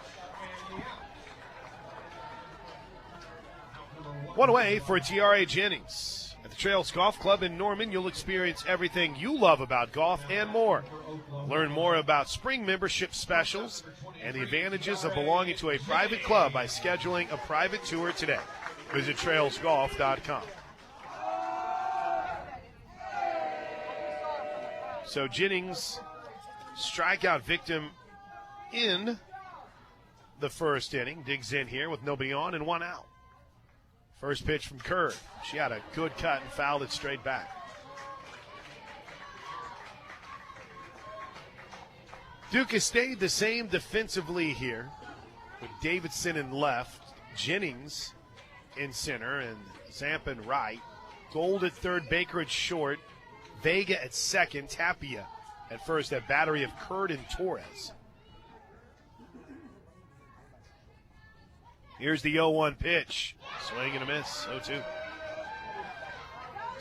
One away for TRA Jennings. At the Trails Golf Club in Norman, you'll experience everything you love about golf and more. Learn more about spring membership specials and the advantages of belonging to a private club by scheduling a private tour today. Visit trailsgolf.com. So Jennings, strikeout victim in the first inning, digs in here with nobody on and one out. First pitch from Curd. She had a good cut and fouled it straight back. Duke has stayed the same defensively here with Davidson in left, Jennings in center, and Zampa in right. Gold at third, Baker at short, Vega at second, Tapia at first, that battery of Curd and Torres. Here's the 0-1 pitch. Swing and a miss, 0-2.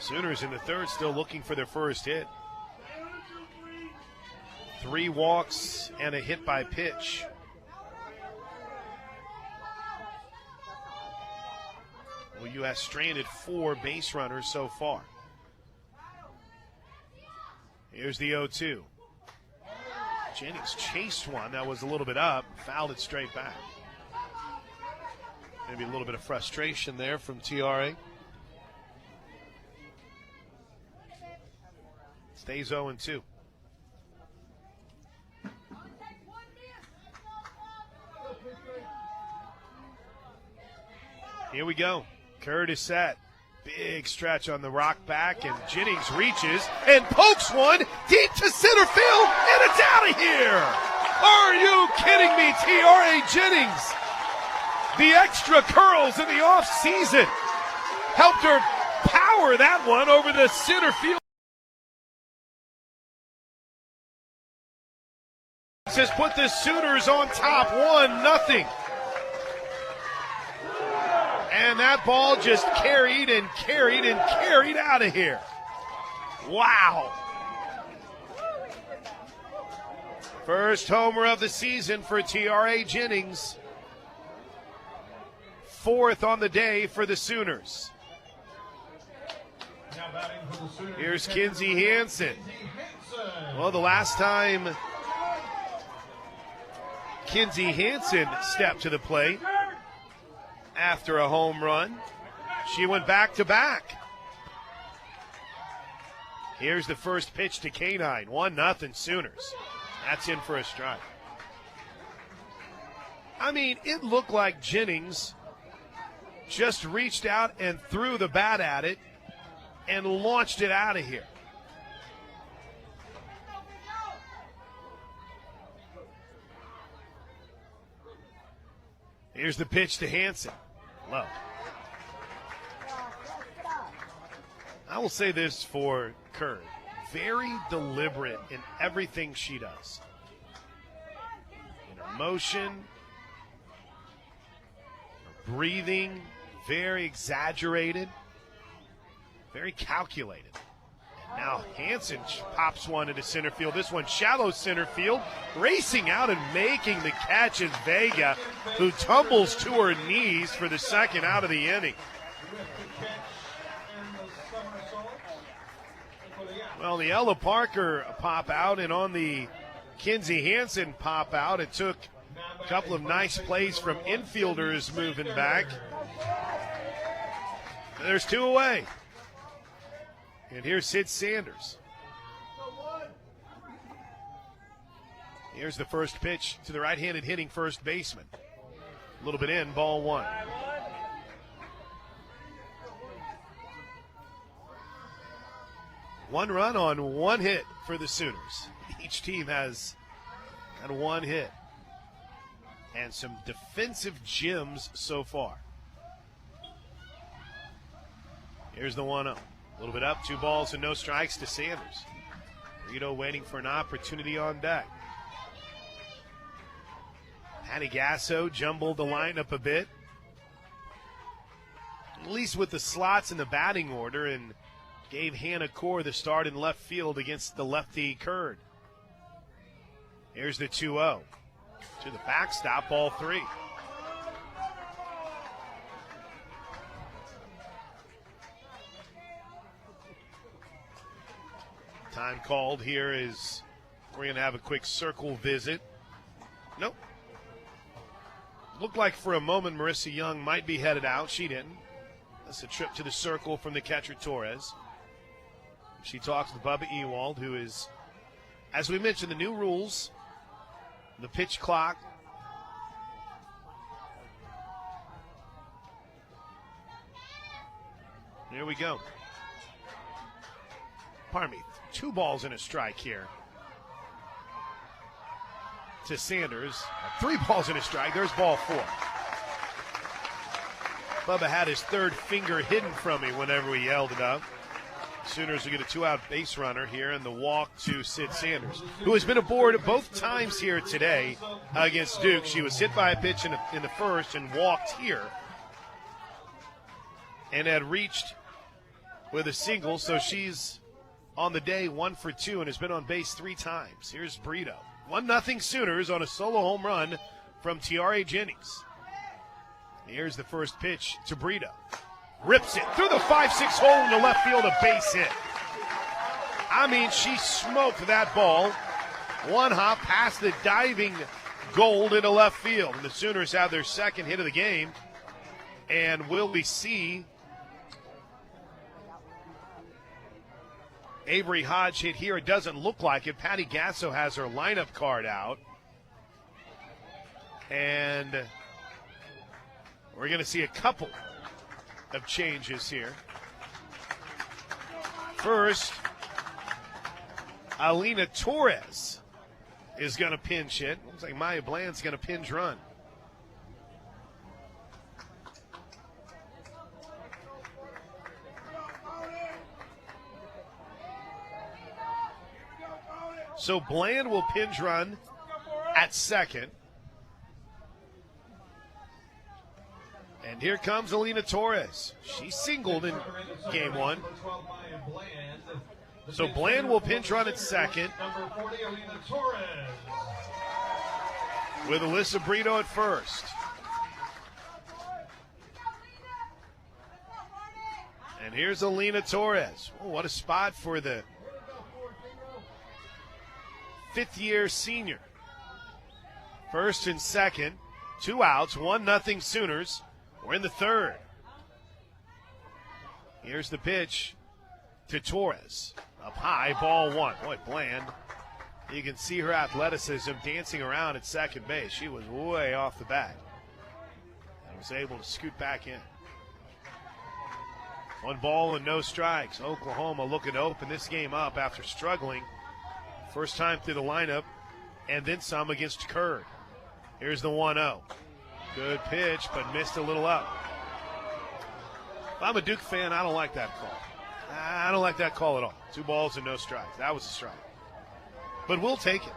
Sooners in the third still looking for their first hit. 3 walks and a hit by pitch. Well, you have stranded 4 base runners so far. Here's the 0-2. Jennings chased one that was a little bit up, fouled it straight back. Maybe a little bit of frustration there from TRA. Stays 0-2. Here we go. Curd is set. Big stretch on the rock back, and Jennings reaches and pokes one deep to center field, and it's out of here. Are you kidding me, TRA Jennings? The extra curls in the offseason helped her power that one over the center field. Has put the Sooners on top 1-0. And that ball just carried and carried and carried out of here. Wow. First homer of the season for TRA Jennings. 4th on the day for the Sooners. Here's Kinsey Hansen. Well, the last time Kinsey Hansen stepped to the plate after a home run, she went back-to-back. Here's the first pitch to K9. 1-0 Sooners. That's in for a strike. I mean, it looked like Jennings just reached out and threw the bat at it and launched it out of here. Here's the pitch to Hansen. Low. I will say this for Curd. Very deliberate in everything she does. motion, breathing, very exaggerated, very calculated. And now Hansen pops one into center field. This one shallow center field. Racing out and making the catch is Vega, who tumbles to her knees for the second out of the inning. Well, the Ella Parker pop out, and on the Kinsey Hansen pop out, it took a couple of nice plays from infielders moving back. And there's two away. And here's Sid Sanders. Here's the first pitch to the right-handed hitting first baseman. A little bit in, ball one. One run on one hit for the Sooners. Each team has got one hit. And some defensive gems so far. Here's the 1-0. A little bit up, 2 balls and no strikes to Sanders. Rito waiting for an opportunity on deck. Patty Gasso jumbled the lineup a bit. At least with the slots in the batting order, and gave Hannah Core the start in left field against the lefty Curd. Here's the 2-0. To the backstop, ball 3. Time called here is we're going to have a quick circle visit. Nope. Looked like for a moment Marissa Young might be headed out. She didn't. That's a trip to the circle from the catcher Torres. She talks to Bubba Ewald, who is, as we mentioned, the new rules, the pitch clock. Here we go. Pardon me, 2 balls and a strike here to Sanders. 3 balls and a strike. There's ball 4. Bubba had his third finger hidden from me whenever we yelled it up. Sooners will get a 2-out base runner here, and the walk to Sid Sanders, who has been aboard both times here today against Duke. She was hit by a pitch in the first and walked here, and had reached with a single, so she's on the day 1 for 2 and has been on base 3 times. Here's Brito. 1-0 Sooners on a solo home run from Tiare Jennings. Here's the first pitch to Brito. Rips it through the 5-6 hole in the left field, a base hit. I mean, she smoked that ball. One hop past the diving Gold into left field. And the Sooners have their second hit of the game. And will we see Avery Hodge hit here? It doesn't look like it. Patty Gasso has her lineup card out. And we're going to see a couple of changes here. First, Alina Torres is going to pinch hit. Looks like Maya Bland's going to pinch run. So Bland will pinch run at second. And here comes Alina Torres. She singled in game one. So Bland will pinch run at second. With Alyssa Brito at first. And here's Alina Torres. Oh, what a spot for the fifth-year senior. First and second, 2 outs, 1-0 Sooners. We're in the third. Here's the pitch to Torres. Up high, ball one. Boy, Bland. You can see her athleticism dancing around at second base. She was way off the bat and was able to scoot back in. 1 ball and no strikes. Oklahoma looking to open this game up after struggling. First time through the lineup, and then some against Curd. Here's the 1-0. Good pitch, but missed a little up. If I'm a Duke fan, I don't like that call. I don't like that call at all. 2 balls and no strikes. That was a strike. But we'll take it.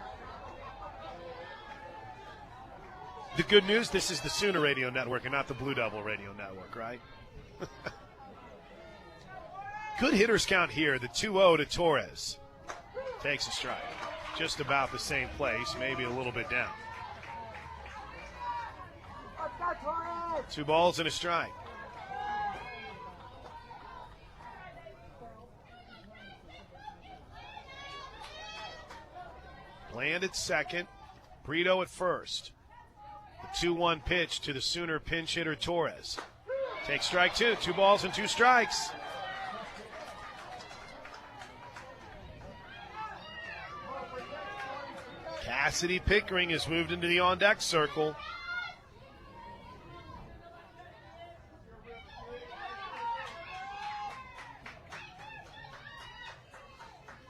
The good news, this is the Sooner Radio Network and not the Blue Devil Radio Network, right? Good hitters count here. The 2-0 to Torres. Takes a strike. Just about the same place, maybe a little bit down. 2 balls and a strike. Bland at second. Brito at first. The 2-1 pitch to the Sooner pinch hitter Torres. Takes strike 2. 2 balls and 2 strikes. Cassidy Pickering has moved into the on-deck circle.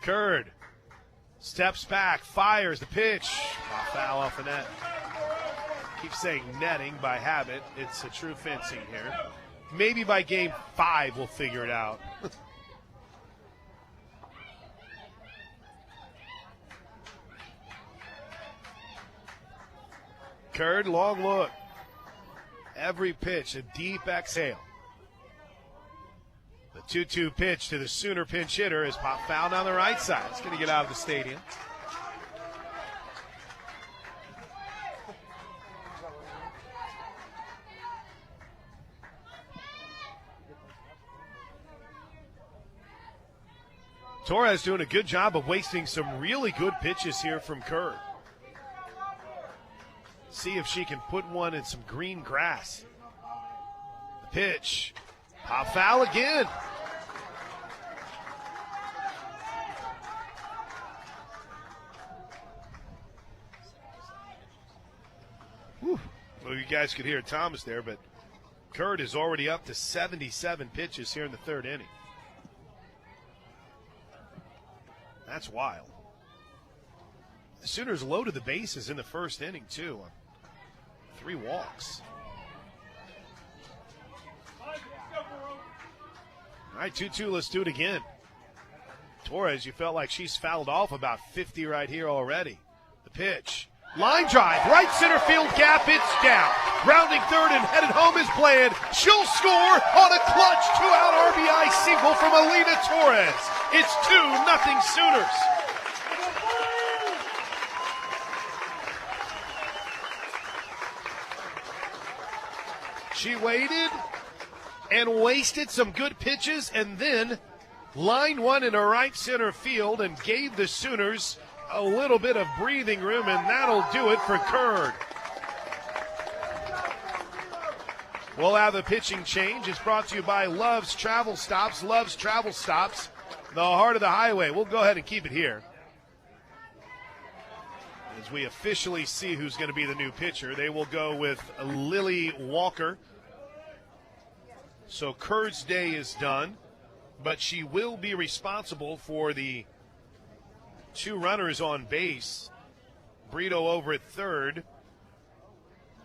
Curd steps back, fires the pitch. Foul off the net. Keep saying netting by habit. It's a true fencing here. Maybe by game 5 we'll figure it out. Curd, long look. Every pitch, a deep exhale. The 2-2 pitch to the Sooner pinch hitter is pop foul down the right side. It's going to get out of the stadium. Torres doing a good job of wasting some really good pitches here from Curd. See if she can put one in some green grass. The pitch. Pop foul again. Whew. Well, you guys could hear Thomas there, but Curd is already up to 77 pitches here in the 3rd inning. That's wild. The Sooners loaded the bases in the 1st inning, too. 3 walks. All right, 2-2, let's do it again. Torres, you felt like she's fouled off about 50 right here already. The pitch. Line drive, right center field gap, it's down. Rounding third and headed home is Bland. She'll score on a clutch 2-out RBI single from Alina Torres. It's 2-0 Sooners. She waited and wasted some good pitches and then lined one in a right center field and gave the Sooners a little bit of breathing room, and that'll do it for Curd. We'll have a pitching change. It's brought to you by Love's Travel Stops. Love's Travel Stops, the heart of the highway. We'll go ahead and keep it here as we officially see who's going to be the new pitcher. They will go with Lily Walker. So Curd's day is done, but she will be responsible for the 2 runners on base. Brito over at third.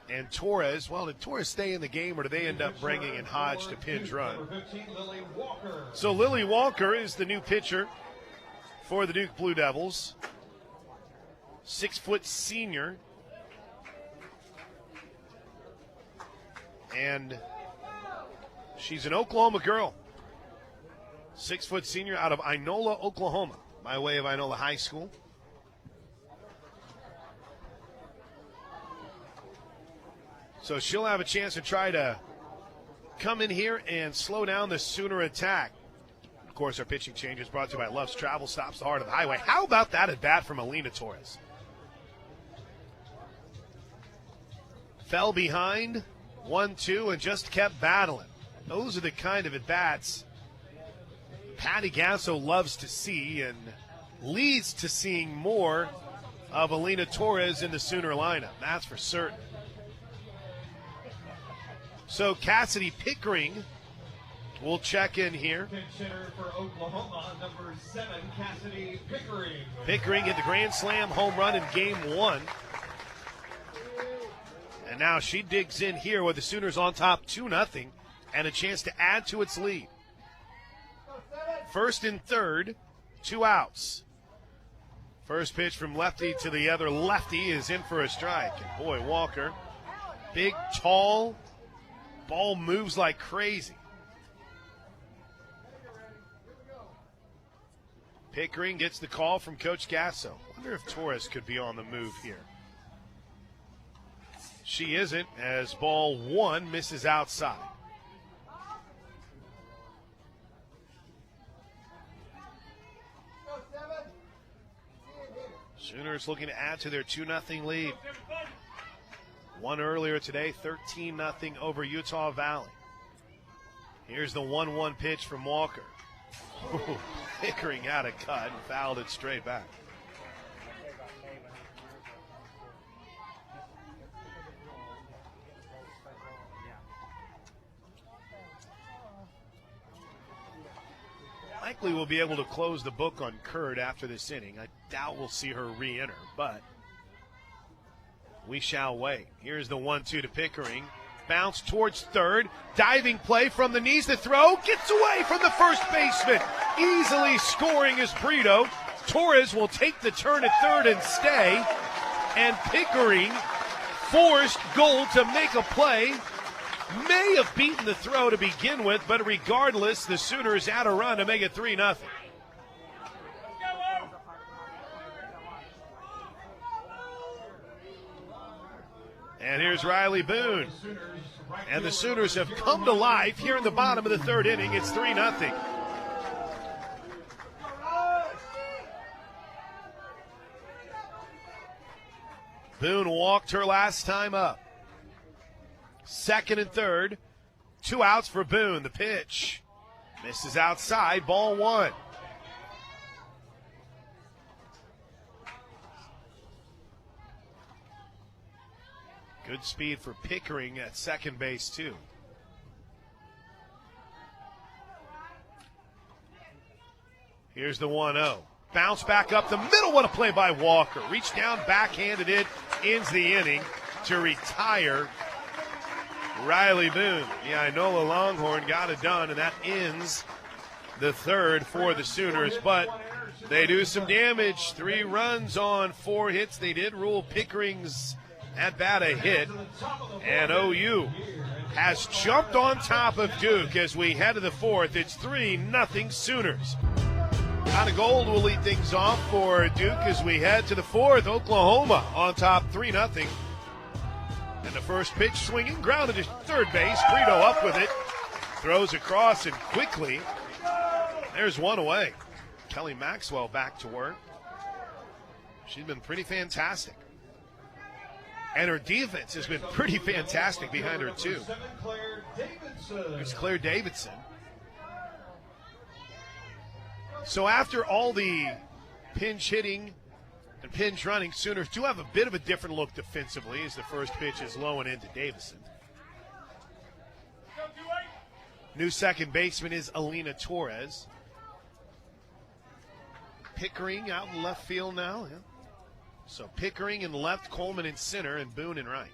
And Torres, well, did Torres stay in the game, or do they end up bringing in Hodge to pinch run? So Lily Walker is the new pitcher for the Duke Blue Devils. 6-foot senior. And she's an Oklahoma girl. 6-foot senior out of Inola, Oklahoma, by way of Inola High School. So she'll have a chance to try to come in here and slow down the Sooner attack. Of course, our pitching change is brought to you by Love's Travel Stops, the heart of the highway. How about that at bat from Alina Torres? Fell behind, 1-2, and just kept battling. Those are the kind of at-bats Patty Gasso loves to see and leads to seeing more of Alina Torres in the Sooner lineup. That's for certain. So Cassidy Pickering will check in here. Pinch hitter for Oklahoma, number 7, Cassidy Pickering. Pickering hit the grand slam home run in game 1. And now she digs in here with the Sooners on top 2-0 and a chance to add to its lead. First and third, 2 outs. First pitch from lefty to the other lefty is in for a strike. And boy, Walker Big, tall, ball moves like crazy. Pickering gets the call from Coach Gasso. Wonder if Torres could be on the move here. She isn't, as ball 1 misses outside. Sooners looking to add to their 2-0 lead. One earlier today, 13-0 over Utah Valley. Here's the 1-1 pitch from Walker. Pickering had a cut and fouled it straight back. Likely we'll be able to close the book on Curd after this inning. I doubt we'll see her re-enter, but we shall wait. Here's the 1-2 to Pickering. Bounce towards third. Diving play from the knees. The throw gets away from the first baseman. Easily scoring is Brito. Torres will take the turn at third and stay. And Pickering forced Gold to make a play. May have beaten the throw to begin with, but regardless, the Sooners add a run to make it 3-0. And here's Riley Boone. And the Sooners have come to life here in the bottom of the third inning. It's 3-0. Boone walked her last time up. Second and third. 2 outs for Boone. The pitch misses outside. Ball 1. Good speed for Pickering at second base, too. Here's the 1-0. Bounce back up the middle. What a play by Walker. Reached down, backhanded it, ends the inning to retire Riley Boone. Yeah, I know the Longhorn got it done, and that ends the third for the Sooners, but they do some damage. 3 runs on 4 hits. They did rule Pickering's at bat a hit, and OU has jumped on top of Duke as we head to the fourth. It's 3-0 Sooners. Kind of Gold will lead things off for Duke as we head to the fourth. Oklahoma on top 3-0. And the first pitch swinging, grounded to third base. Brito up with it, throws across and quickly. There's one away. Kelly Maxwell back to work. She's been pretty fantastic. And her defense has been pretty fantastic behind her, too. There's Claire Davidson. So after all the pinch hitting and pinch running, Sooners do have a bit of a different look defensively as the first pitch is low and into Davison. New second baseman is Alina Torres. Pickering out in left field now. Yeah. So Pickering in left, Coleman in center, and Boone in right.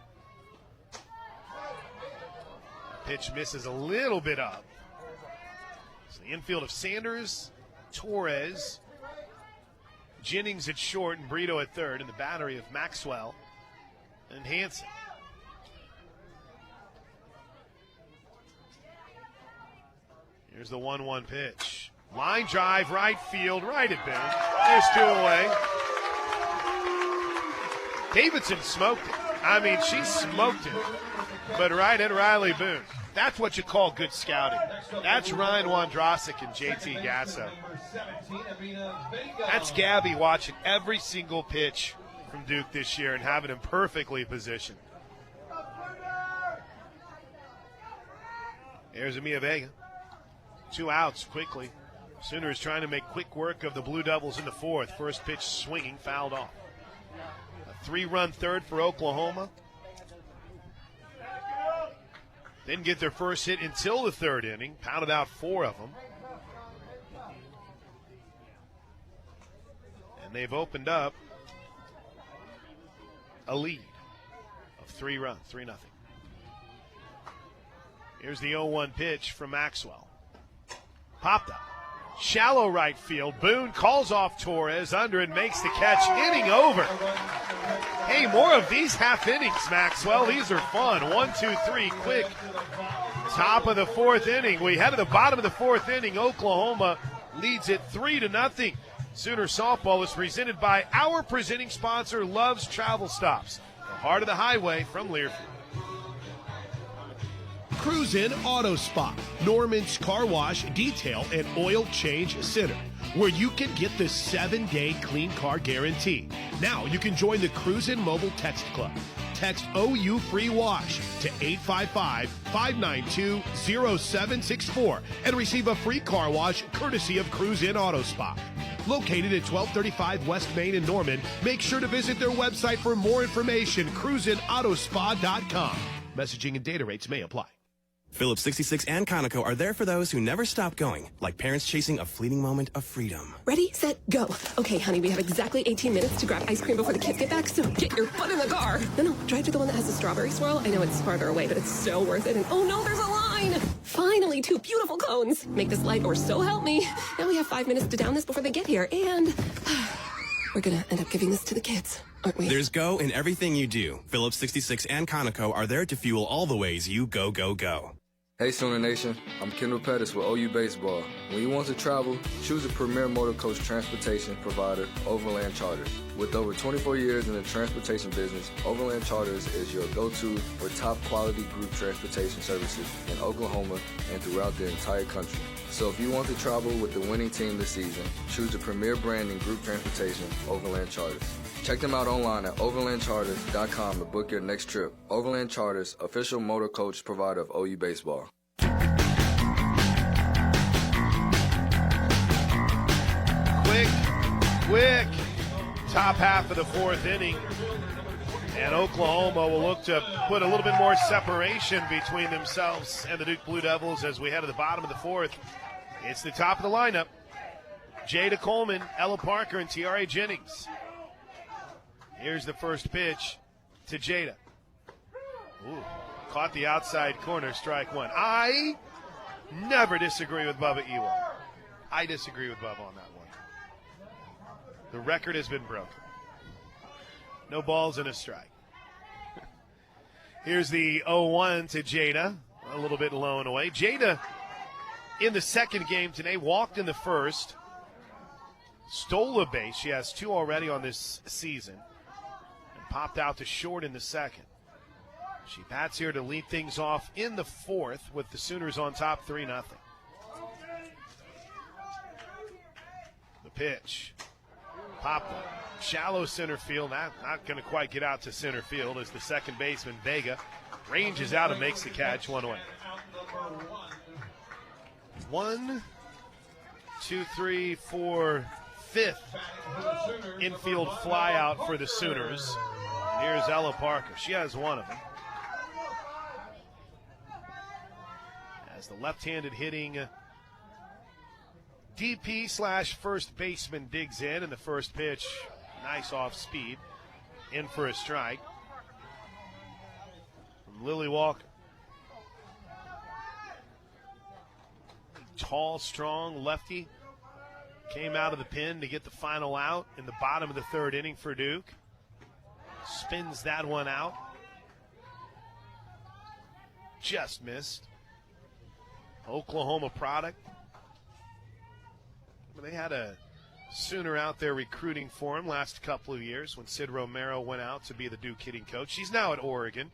Pitch misses a little bit up. So the infield of Sanders, Torres, Jennings at short, and Brito at third, and the battery of Maxwell and Hansen. Here's the 1-1 pitch. Line drive, right field, right at Boone. There's 2 away. Davidson smoked it. I mean, she smoked it. But right at Riley Boone. That's what you call good scouting. That's Ryan Wondrosik and JT Gasso. That's Gabby watching every single pitch from Duke this year and having him perfectly positioned. There's Amia Vega. 2 outs quickly. Sooners trying to make quick work of the Blue Devils in the fourth. First pitch swinging, fouled off. A 3-run third for Oklahoma. Didn't get their first hit until the third inning. Pounded out 4 of them. And they've opened up a lead of 3 runs, 3-0. Here's the 0-1 pitch from Maxwell. Popped up. Shallow right field. Boone calls off Torres under and makes the catch. Inning over. Hey, more of these half innings, Maxwell. These are fun. 1, 2, 3, quick. Top of the fourth inning. We head to the bottom of the fourth inning. Oklahoma leads it 3-0. Sooner softball is presented by our presenting sponsor, Love's Travel Stops, the heart of the highway from Learfield. Cruise In Auto Spa, Norman's Car Wash, Detail, and Oil Change Center, where you can get the 7-day clean car guarantee. Now you can join the Cruise In Mobile Text Club. Text OU Free Wash to 855-592-0764 and receive a free car wash courtesy of Cruise In Auto Spa. Located at 1235 West Main in Norman, make sure to visit their website for more information, cruiseinautospa.com. Messaging and data rates may apply. Phillips 66 and Conoco are there for those who never stop going, like parents chasing a fleeting moment of freedom. Ready, set, go. Okay, honey, we have exactly 18 minutes to grab ice cream before the kids get back, so get your butt in the car. No, drive to the one that has the strawberry swirl. I know it's farther away, but it's so worth it. And oh no, there's a line. Finally, 2 beautiful cones. Make this light or so help me. Now we have 5 minutes to down this before they get here, and we're gonna end up giving this to the kids, aren't we? There's go in everything you do. Phillips 66 and Conoco are there to fuel all the ways you go, go, go. Hey Sooner Nation, I'm Kendall Pettis with OU Baseball. When you want to travel, choose a premier motor coach transportation provider, Overland Charters. With over 24 years in the transportation business, Overland Charters is your go-to for top quality group transportation services in Oklahoma and throughout the entire country. So if you want to travel with the winning team this season, choose a premier brand in group transportation, Overland Charters. Check them out online at overlandcharters.com to book your next trip. Overland Charters, official motor coach provider of OU Baseball. Quick. Top half of the fourth inning. And Oklahoma will look to put a little bit more separation between themselves and the Duke Blue Devils as we head to the bottom of the fourth. It's the top of the lineup. Jada Coleman, Ella Parker, and Tiare Jennings. Here's the first pitch to Jada. Ooh, caught the outside corner, strike one. I never disagree with Bubba Ewell. I disagree with Bubba on that one. The record has been broken. No balls and a strike. Here's the 0-1 to Jada, a little bit low and away. Jada, in the second game today, walked in the first, stole a base. She has 2 already on this season. Popped out to short in the second. She bats here to lead things off in the fourth with the Sooners on top 3-0. The pitch. Popped up. Shallow center field. Not going to quite get out to center field as the second baseman, Vega, ranges out and makes the catch 1-1. 1, 2, 3, 4, 5th infield fly out for the Sooners. Here's Ella Parker. She has one of them. As the left-handed hitting DP/first baseman digs in, and the first pitch, nice off speed, in for a strike from Lily Walker. Tall, strong lefty came out of the pen to get the final out in the bottom of the third inning for Duke. Spins that one out. Just missed. Oklahoma product. They had a Sooner out there recruiting for him last couple of years when Sid Romero went out to be the Duke hitting coach. He's now at Oregon.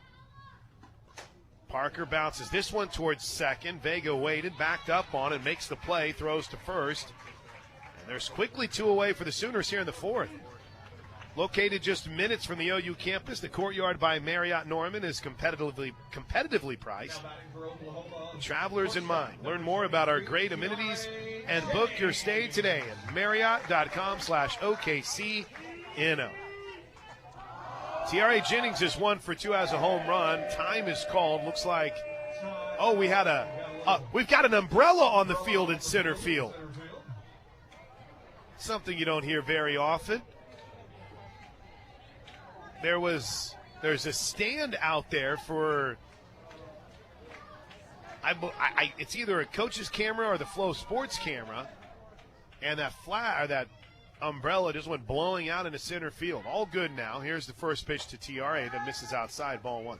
Parker bounces this one towards second. Vega waited, backed up on it, makes the play, throws to first. And there's quickly 2 away for the Sooners here in the fourth. Located just minutes from the OU campus, the Courtyard by Marriott Norman is competitively priced. Travelers in mind. Learn more about our great amenities and book your stay today at Marriott.com/OKCNO. Tiare Jennings is 1 for 2, has a home run. Time is called. Looks like, we've got an umbrella on the field in center field. Something you don't hear very often. There's a stand out there for, it's either a coach's camera or the Flow Sports camera, and that umbrella just went blowing out into center field. All good now. Here's the first pitch to TRA that misses outside, ball one.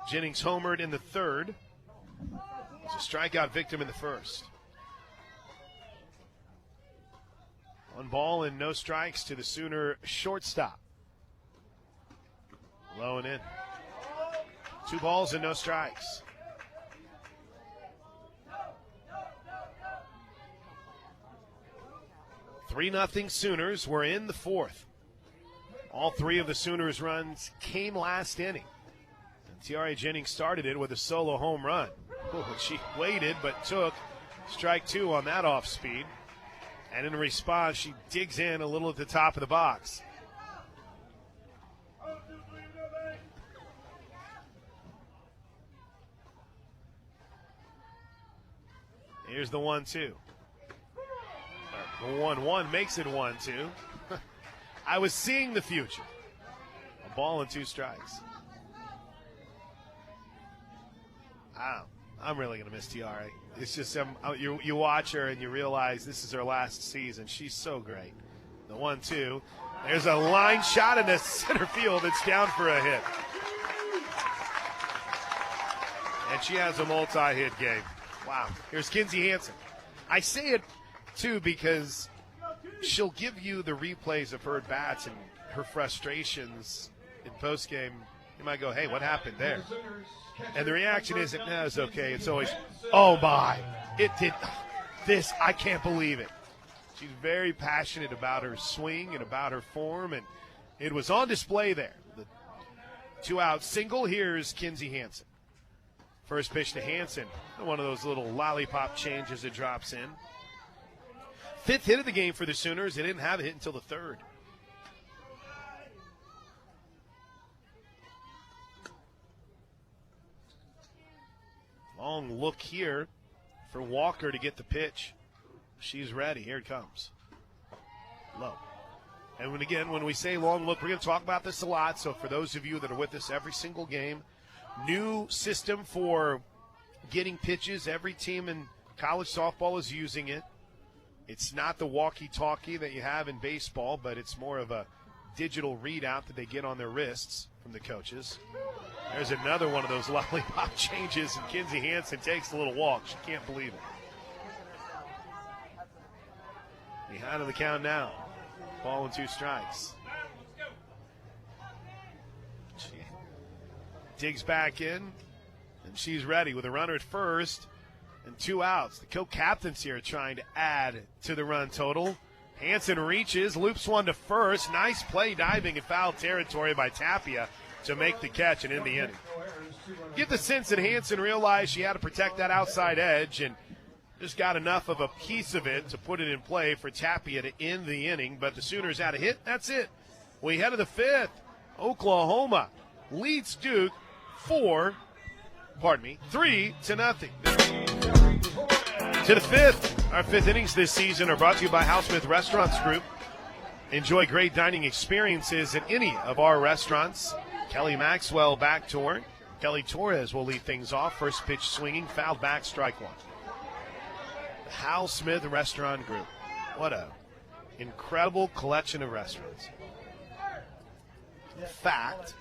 Jennings homered in the third. Was a strikeout victim in the first. 1 ball and no strikes to the Sooner shortstop. Low and in. 2 balls and no strikes. Three 3-0 Sooners. We're in the fourth. All 3 of the Sooners' runs came last inning. And Tiare Jennings started it with a solo home run. She waited but took strike 2 on that off speed. And in response, she digs in a little at the top of the box. Here's the 1-2. The 1-1 makes it 1-2. I was seeing the future. A ball and 2 strikes. I'm really going to miss Tiare. It's just you watch her and you realize this is her last season. She's so great. The 1-2. There's a line shot in the center field. It's down for a hit. And she has a multi-hit game. Wow. Here's Kinsey Hansen. I say it, too, because she'll give you the replays of her at-bats and her frustrations in postgame. You might go, hey, what happened there? And the reaction isn't, no, it's okay. It's always, oh, my. It did this. I can't believe it. She's very passionate about her swing and about her form, and it was on display there. The 2-out single. Here's Kinsey Hansen. First pitch to Hansen. One of those little lollipop changes that drops in. 5th hit of the game for the Sooners. They didn't have a hit until the 3rd. Long look here for Walker to get the pitch. She's ready. Here it comes. Low. And when we say long look, we're going to talk about this a lot. So for those of you that are with us every single game, new system for getting pitches. Every team in college softball is using it. It's not the walkie-talkie that you have in baseball, but it's more of a digital readout that they get on their wrists from the coaches. There's another one of those lollipop changes, and Kinsey Hansen takes a little walk. She can't believe it. Behind on the count now. Ball and 2 strikes. She digs back in, and she's ready with a runner at first and 2 outs. The co-captains here trying to add to the run total. Hansen reaches, loops one to first. Nice play diving in foul territory by Tapia to make the catch and end the inning. Get the sense that Hansen realized she had to protect that outside edge and just got enough of a piece of it to put it in play for Tapia to end the inning. But the Sooners had a hit. That's it. We head to the 5th. Oklahoma leads Duke 3-0. To the 5th. Our 5th innings this season are brought to you by Housesmith Restaurants Group. Enjoy great dining experiences at any of our restaurants. Kelly Maxwell back to work. Kelly Torres will lead things off. First pitch swinging, fouled back, strike 1. The Housesmith Restaurant Group. What a incredible collection of restaurants. In fact,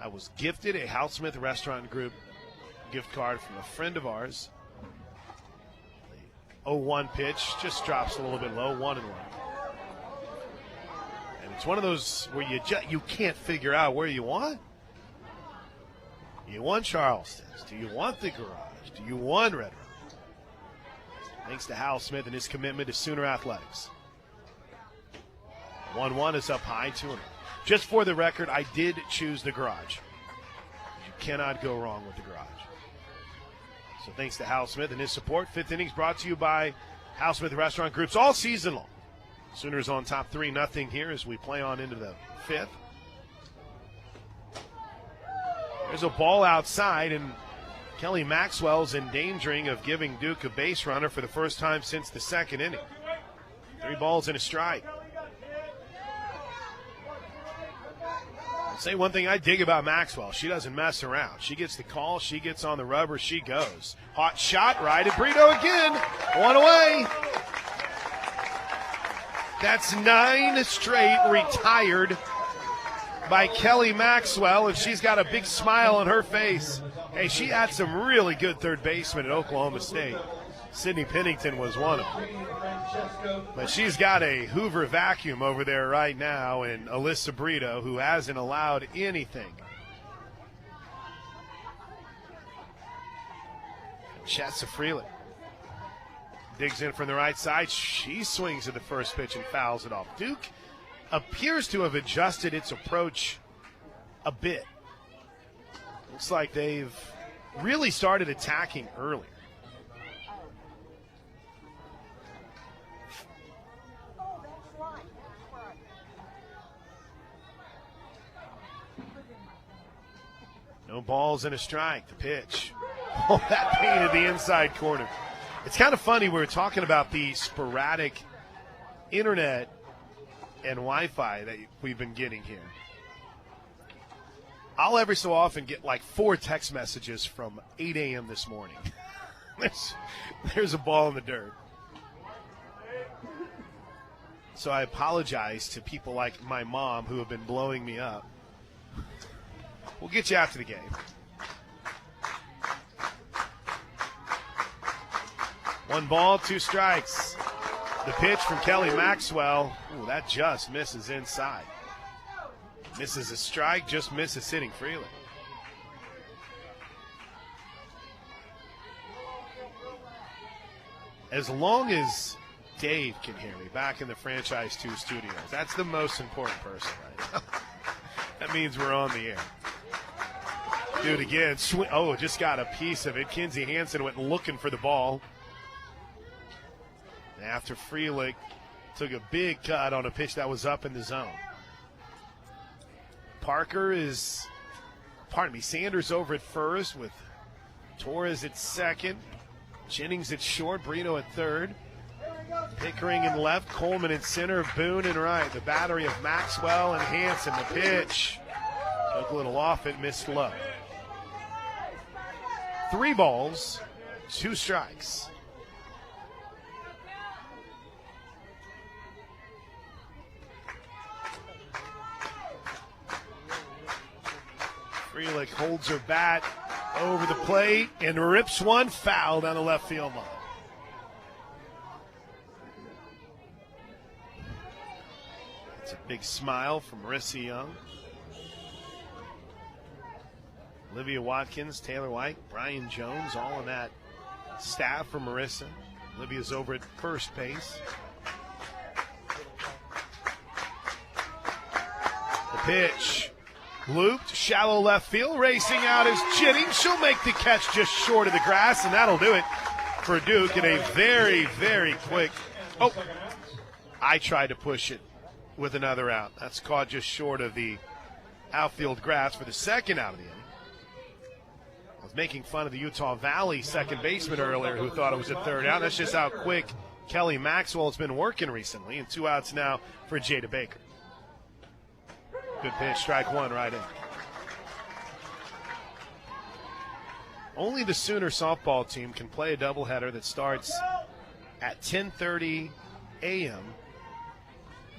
I was gifted a Housesmith Restaurant Group gift card from a friend of ours. The 0-1 pitch just drops a little bit low, 1-1. And it's one of those where you can't figure out where you want. Do you want Charleston's? Do you want the Garage? Do you want Red Rock? Thanks to Hal Smith and his commitment to Sooner athletics. 1-1 is up high, 2-0. Just for the record, I did choose the Garage. You cannot go wrong with the Garage. So thanks to Hal Smith and his support. 5th innings brought to you by Housesmith Restaurant Groups all season long. Sooners on top 3-0 here as we play on into the 5th. There's a ball outside, and Kelly Maxwell's endangering of giving Duke a base runner for the first time since the 2nd inning. 3 balls and a strike. I'll say one thing I dig about Maxwell. She doesn't mess around. She gets the call. She gets on the rubber. She goes. Hot shot right at Brito again. 1 away. That's 9 straight retired by Kelly Maxwell, and she's got a big smile on her face. Hey, she had some really good third basemen at Oklahoma State. Sidney Pennington was one of them. But she's got a Hoover vacuum over there right now, and Alyssa Brito, who hasn't allowed anything. Chessa Freeland digs in from the right side. She swings at the first pitch and fouls it off. Duke appears to have adjusted its approach a bit. Looks like they've really started attacking earlier. No balls and a strike. The pitch. Oh, that painted the inside corner. It's kind of funny. We were talking about the sporadic internet and Wi-Fi that we've been getting here. I'll every so often get like 4 text messages from 8 a.m. this morning. There's a ball in the dirt. So I apologize to people like my mom who have been blowing me up. We'll get you after the game. One ball, 2 strikes. The pitch from Kelly Maxwell. Ooh, that just misses inside. Misses a strike, just misses hitting Freeland. As long as Dave can hear me back in the Franchise 2 studios, that's the most important person right now. That means we're on the air. Do it again. Oh, just got a piece of it. Kinsey Hansen went looking for the ball. After Freeland took a big cut on a pitch that was up in the zone. Sanders over at first with Torres at second. Jennings at short, Brito at third. Pickering in left, Coleman in center, Boone in right. The battery of Maxwell and Hansen. The pitch took a little off it, missed low. 3 balls, 2 strikes. Freeland holds her bat over the plate and rips one foul down the left field line. It's a big smile from Marissa Young. Olivia Watkins, Taylor White, Brian Jones, all on that staff for Marissa. Olivia's over at first base. The pitch. Looped, shallow left field, racing out is Jennings. She'll make the catch just short of the grass, and that'll do it for Duke in a very, very quick. Oh, I tried to push it with another out. That's caught just short of the outfield grass for the second out of the inning. I was making fun of the Utah Valley second baseman earlier who thought it was a third out. That's just how quick Kelly Maxwell has been working recently, and 2 outs now for Jada Baker. Good pitch, strike 1 right in. Only the Sooner softball team can play a doubleheader that starts at 10:30 a.m.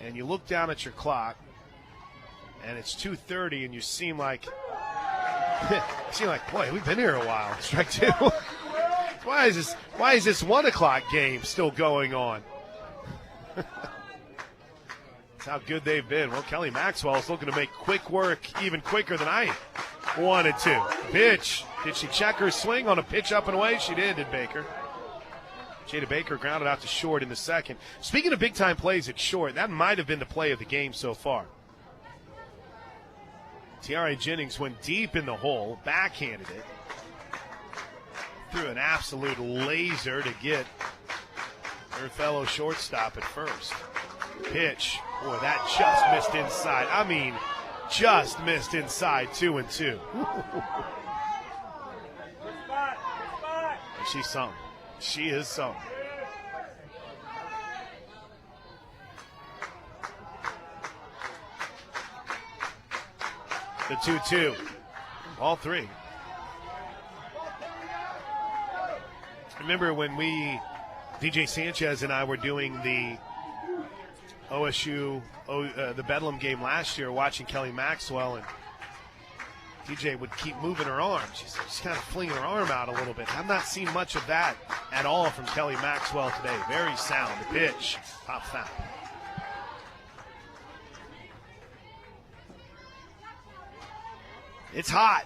And you look down at your clock, and it's 2:30, and you seem like, boy, we've been here a while. Strike 2. Why is this 1 o'clock game still going on? That's how good they've been. Well, Kelly Maxwell is looking to make quick work even quicker than I wanted to. Pitch. Did she check her swing on a pitch up and away? She did Baker. Jada Baker grounded out to short in the second. Speaking of big-time plays at short, that might have been the play of the game so far. Tiare Jennings went deep in the hole, backhanded it. Threw an absolute laser to get her fellow shortstop at first. Pitch. Boy, that just missed inside. I mean, just missed inside. 2-2. She's something. She is something. The 2-2. All 3. Remember when DJ Sanchez and I were doing the OSU, the Bedlam game last year, watching Kelly Maxwell, and TJ would keep moving her arm. She's kind of flinging her arm out a little bit. I've not seen much of that at all from Kelly Maxwell today. Very sound. The pitch. Pop foul. It's hot.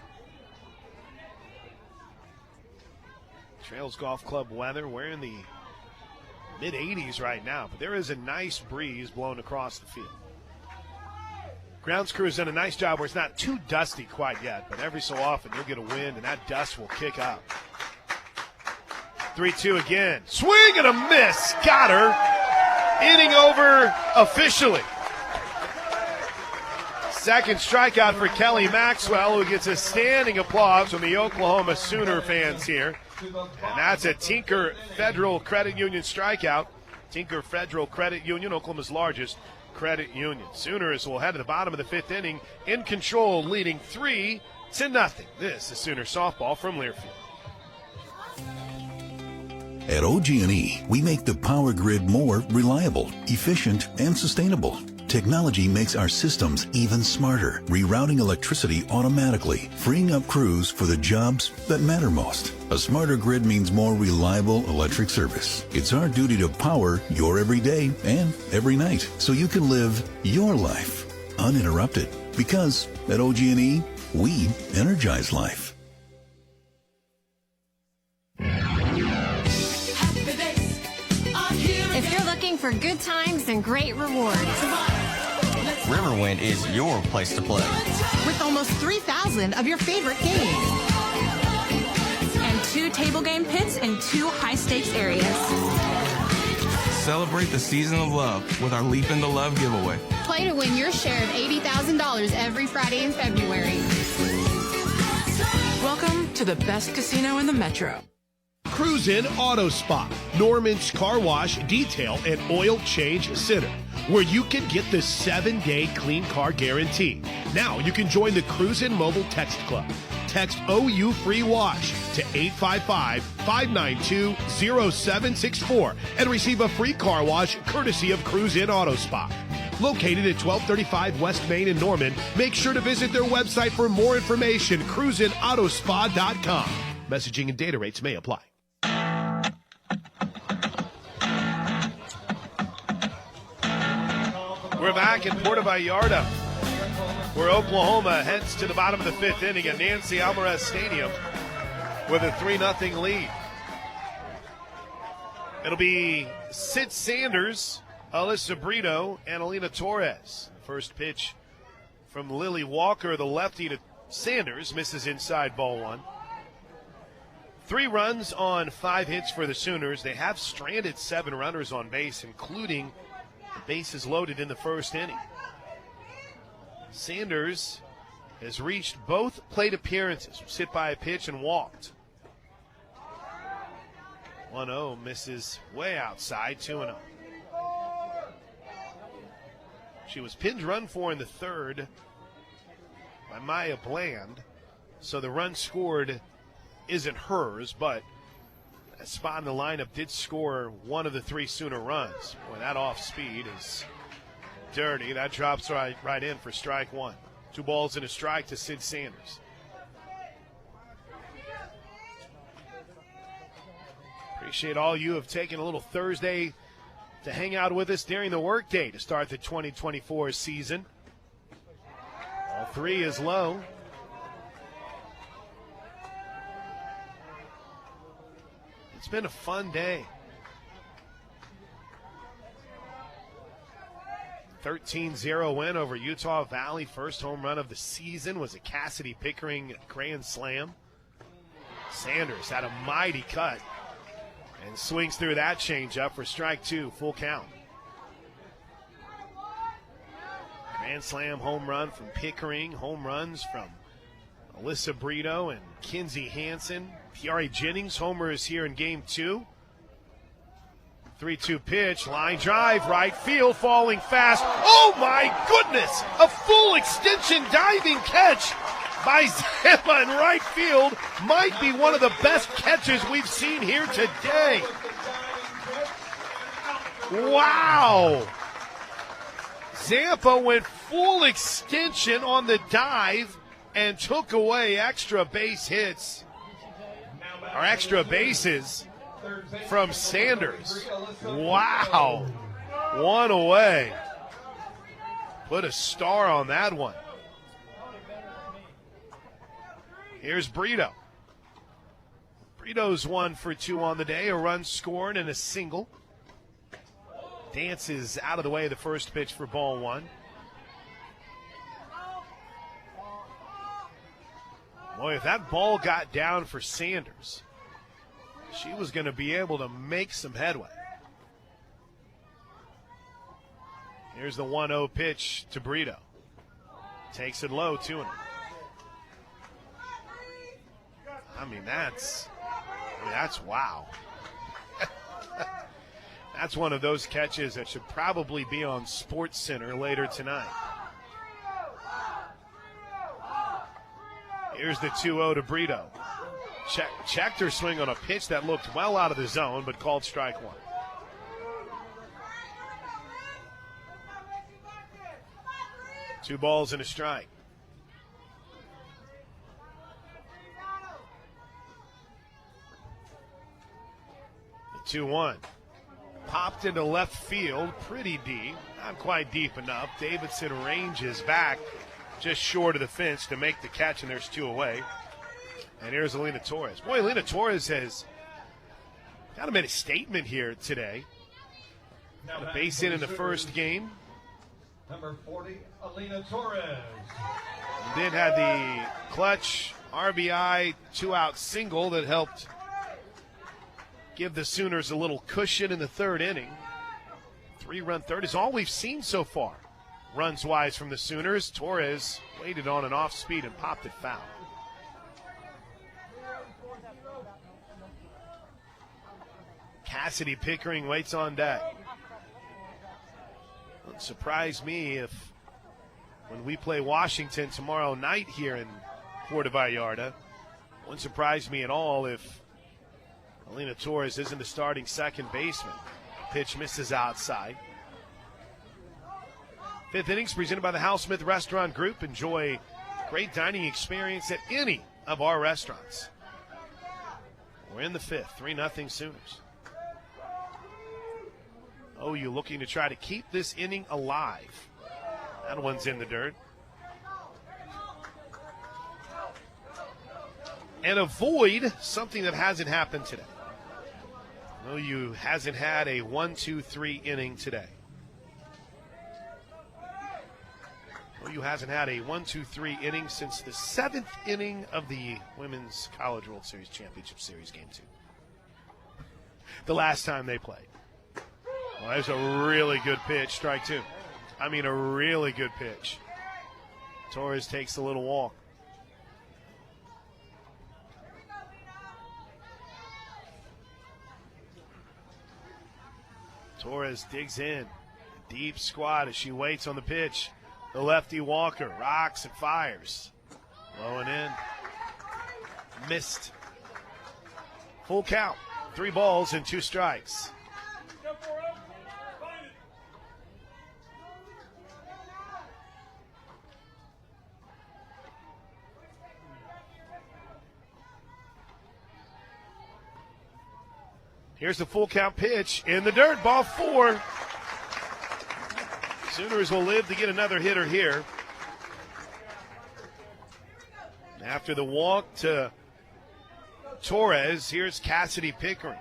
Trails Golf Club weather. We're in the mid-80s right now, but there is a nice breeze blowing across the field. Grounds crew has done a nice job where it's not too dusty quite yet, but every so often you'll get a wind and that dust will kick up. 3-2 again. Swing and a miss. Got her. Inning over officially. Second strikeout for Kelly Maxwell, who gets a standing applause from the Oklahoma Sooner fans here. And that's a Tinker Federal Credit Union strikeout. Tinker Federal Credit Union, Oklahoma's largest credit union. Sooners will head to the bottom of the fifth inning, in control, leading 3-0. This is Sooner softball from Learfield. At OG&E, we make the power grid more reliable, efficient, and sustainable. Technology makes our systems even smarter, rerouting electricity automatically, freeing up crews for the jobs that matter most. A smarter grid means more reliable electric service. It's our duty to power your every day and every night so you can live your life uninterrupted. Because at OG&E, we energize life. If you're looking for good times and great rewards, Riverwind is your place to play. with almost 3,000 of your favorite games and 2 table game pits in 2 high-stakes areas. Celebrate the season of love with our Leap into Love giveaway. Play to win your share of $80,000 every Friday in February. Welcome to the best casino in the metro. Cruise In Auto Spa, Norman's Car Wash, Detail, and Oil Change Center, where you can get the 7-day clean car guarantee. Now you can join the Cruise In Mobile Text Club. Text OU Free Wash to 855-592-0764 and receive a free car wash courtesy of Cruise In Auto Spa. Located at 1235 West Main in Norman, make sure to visit their website for more information, cruisinautospa.com. Messaging and data rates may apply. We're back in Puerto Vallarta, where Oklahoma heads to the bottom of the fifth inning at Nancy Alvarez Stadium with a 3-0 lead. It'll be Sid Sanders, Alyssa Brito, and Alina Torres. First pitch from Lily Walker, the lefty, to Sanders, misses inside ball 1. 3 runs on 5 hits for the Sooners. They have stranded 7 runners on base, including the bases loaded in the first inning. Sanders has reached both plate appearances, was hit by a pitch and walked. 1-0, misses way outside, 2-0. She was pinned run for in the third by Maya Bland, so the run scored isn't hers, but a spot in the lineup did score one of the 3 Sooner runs. Boy, that off speed is dirty. That drops right in for strike 1. 2 balls and a strike to Sid Sanders. Appreciate all you have taken a little Thursday to hang out with us during the workday to start the 2024 season. All 3 is low. It's been a fun day. 13-0 win over Utah Valley. First home run of the season was a Cassidy Pickering grand slam. Sanders had a mighty cut and swings through that changeup for strike 2, full count. Grand slam home run from Pickering. Home runs from Alyssa Brito and Kinsey Hansen. Piari Jennings homers here in game 2. 3-2 pitch, line drive, right field, falling fast. Oh my goodness! A full extension diving catch by Zema in right field. Might be one of the best catches we've seen here today. Wow! Zampa went full extension on the dive and took away extra base hits, or extra bases from Sanders. Wow. One away. Put a star on that one. Here's Brito. Brito's 1 for 2 on the day, a run scored and a single. Dances out of the way of the first pitch for ball 1. Boy, if that ball got down for Sanders, she was going to be able to make some headway. Here's the 1-0 pitch to Brito. Takes it low, 2-0. I mean, that's wow. That's one of those catches that should probably be on Sports Center later tonight. Here's the 2-0 to Brito. Checked her swing on a pitch that looked well out of the zone, but called strike 1. Two balls and a strike. The 2-1. Popped into left field, pretty deep. Not quite deep enough. Davidson ranges back just short of the fence to make the catch, and there's 2 away. And here's Alina Torres. Boy, Alina Torres has kind of made a statement here today. A base hit in the first game. Number 40, Alina Torres. Then had the clutch RBI 2-out single that helped give the Sooners a little cushion in the third inning. 3-run third is all we've seen so far, runs-wise from the Sooners. Torres waited on an off-speed and popped it foul. Cassidy Pickering waits on deck. Wouldn't surprise me if when we play Washington tomorrow night here in Puerto Vallarta, wouldn't surprise me at all if Alina Torres isn't the starting second baseman. Pitch misses outside. Fifth innings presented by the Hal Smith Restaurant Group. Enjoy great dining experience at any of our restaurants. We're in the fifth, 3-0 Sooners. OU looking to try to keep this inning alive. That one's in the dirt. And avoid something that hasn't happened today. OU hasn't had a 1-2-3 inning today. OU hasn't had a 1-2-3 inning since the 7th inning of the Women's College World Series Championship Series Game 2. The last time they played. Well, there's a really good pitch, strike 2. I mean, a really good pitch. Torres takes a little walk. Torres digs in. Deep squat as she waits on the pitch. The lefty Walker rocks and fires. Low and in. Missed. Full count. 3 balls and 2 strikes. Here's the full count pitch in the dirt, ball 4. Sooners will live to get another hitter here. After the walk to Torres, here's Cassidy Pickering.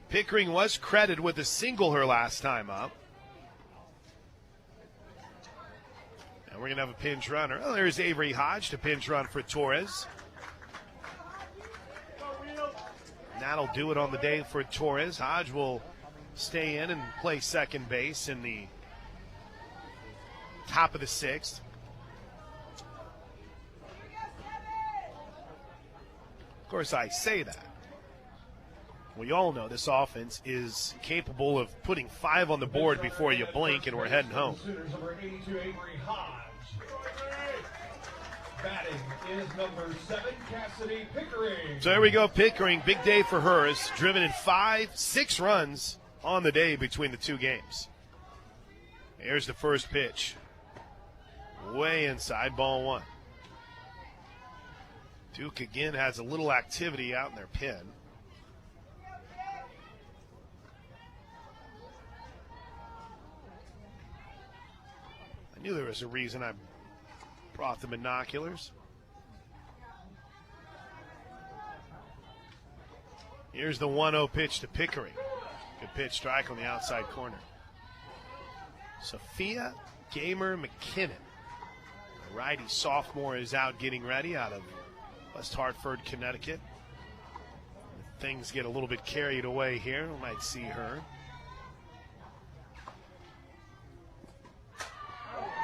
Pickering was credited with a single her last time up. And we're going to have a pinch runner. Oh, there's Avery Hodge to pinch run for Torres. That'll do it on the day for Torres. Hodge will stay in and play second base in the top of the 6th. Of course, I say that. We all know this offense is capable of putting 5 on the board before you blink, and we're heading home. Number 82, Avery Hodge. Batting is number 7, Cassidy Pickering. So there we go, Pickering. Big day for her. Has driven in 6 runs on the day between the 2 games. Here's the first pitch. Way inside, ball one. Duke again has a little activity out in their pen. I knew there was a reason I brought the binoculars. Here's the 1-0 pitch to Pickering. Good pitch, strike on the outside corner. Sophia Gamer McKinnon, the righty sophomore, is out getting ready out of West Hartford, Connecticut. If things get a little bit carried away here, we might see her.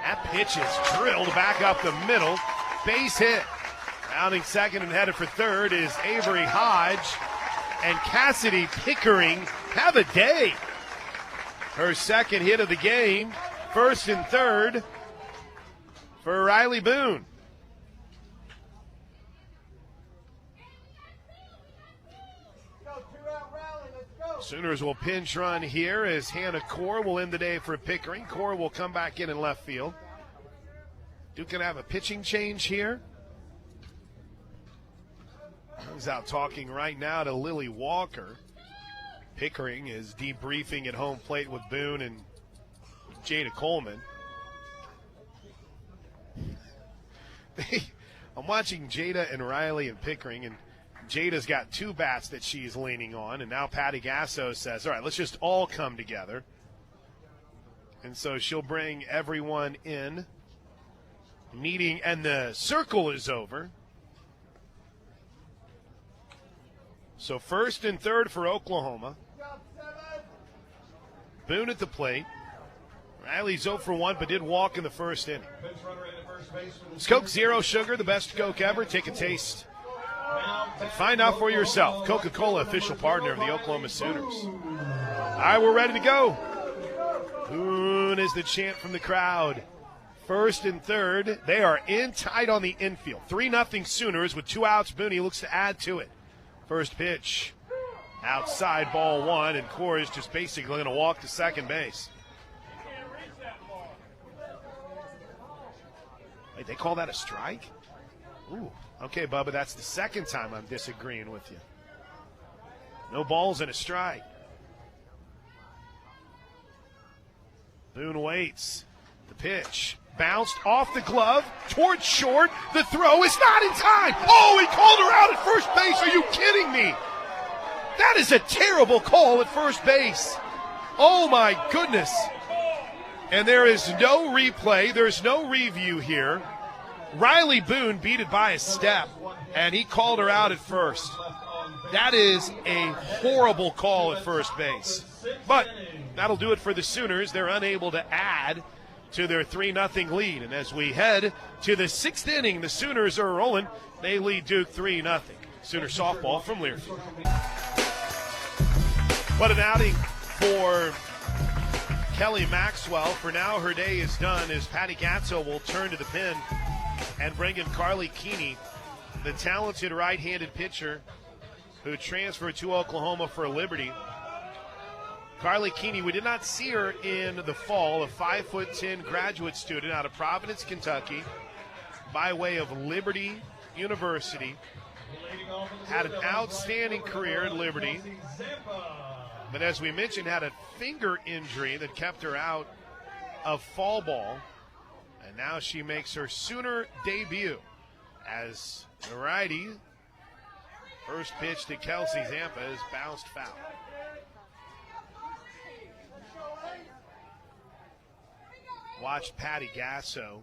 That pitch is drilled back up the middle. Base hit. Rounding second and headed for third is Avery Hodge. And Cassidy Pickering have a day. Her second hit of the game. First and third for Riley Boone. Sooners will pinch run here as Hannah Core will end the day for Pickering. Core will come back in left field. Duke can have a pitching change here. He's out talking right now to Lily Walker. Pickering is debriefing at home plate with Boone and Jada Coleman. I'm watching Jada and Riley and Pickering, and Jada's got two bats that she's leaning on, and now Patty Gasso says, all right, let's just all come together. And so she'll bring everyone in, meeting, and the circle is over. So first and third for Oklahoma. Boone at the plate. Riley's 0 for 1, but did walk in the first inning. It's Coke Zero Sugar, the best Coke ever. Take a taste and find out for yourself. Coca-Cola, official partner of the Oklahoma Sooners. All right, we're ready to go. Boone is the chant from the crowd. First and third, they are in tight on the infield. 3-0 Sooners with 2 outs. Boone looks to add to it. First pitch, outside, ball one, and Core is just basically going to walk to second base. Wait, they call that a strike? Ooh, okay, Bubba, that's the second time I'm disagreeing with you. No balls and a strike. Boone waits. The pitch. Bounced off the glove towards short. The throw is not in time. Oh, he called her out at first base. Are you kidding me? That is a terrible call at first base. Oh, my goodness. And there is no replay. There's no review here. Riley Boone beat it by a step, and he called her out at first. That is a horrible call at first base. But that'll do it for the Sooners. They're unable to add to their 3-0 lead. And as we head to the 6th inning, the Sooners are rolling. They lead Duke 3-0. Sooner softball from Learfield. What an outing for Kelly Maxwell. For now, her day is done as Patty Gasso will turn to the pen and bring in Carly Keeney, the talented right-handed pitcher who transferred to Oklahoma for Liberty. Carly Keeney, we did not see her in the fall, a 5'10" graduate student out of Providence, Kentucky, by way of Liberty University. Had an outstanding career at Liberty, but as we mentioned, had a finger injury that kept her out of fall ball, and now she makes her Sooner debut as the righty. First pitch to Kelsey Zampa is bounced foul. Watch Patty Gasso,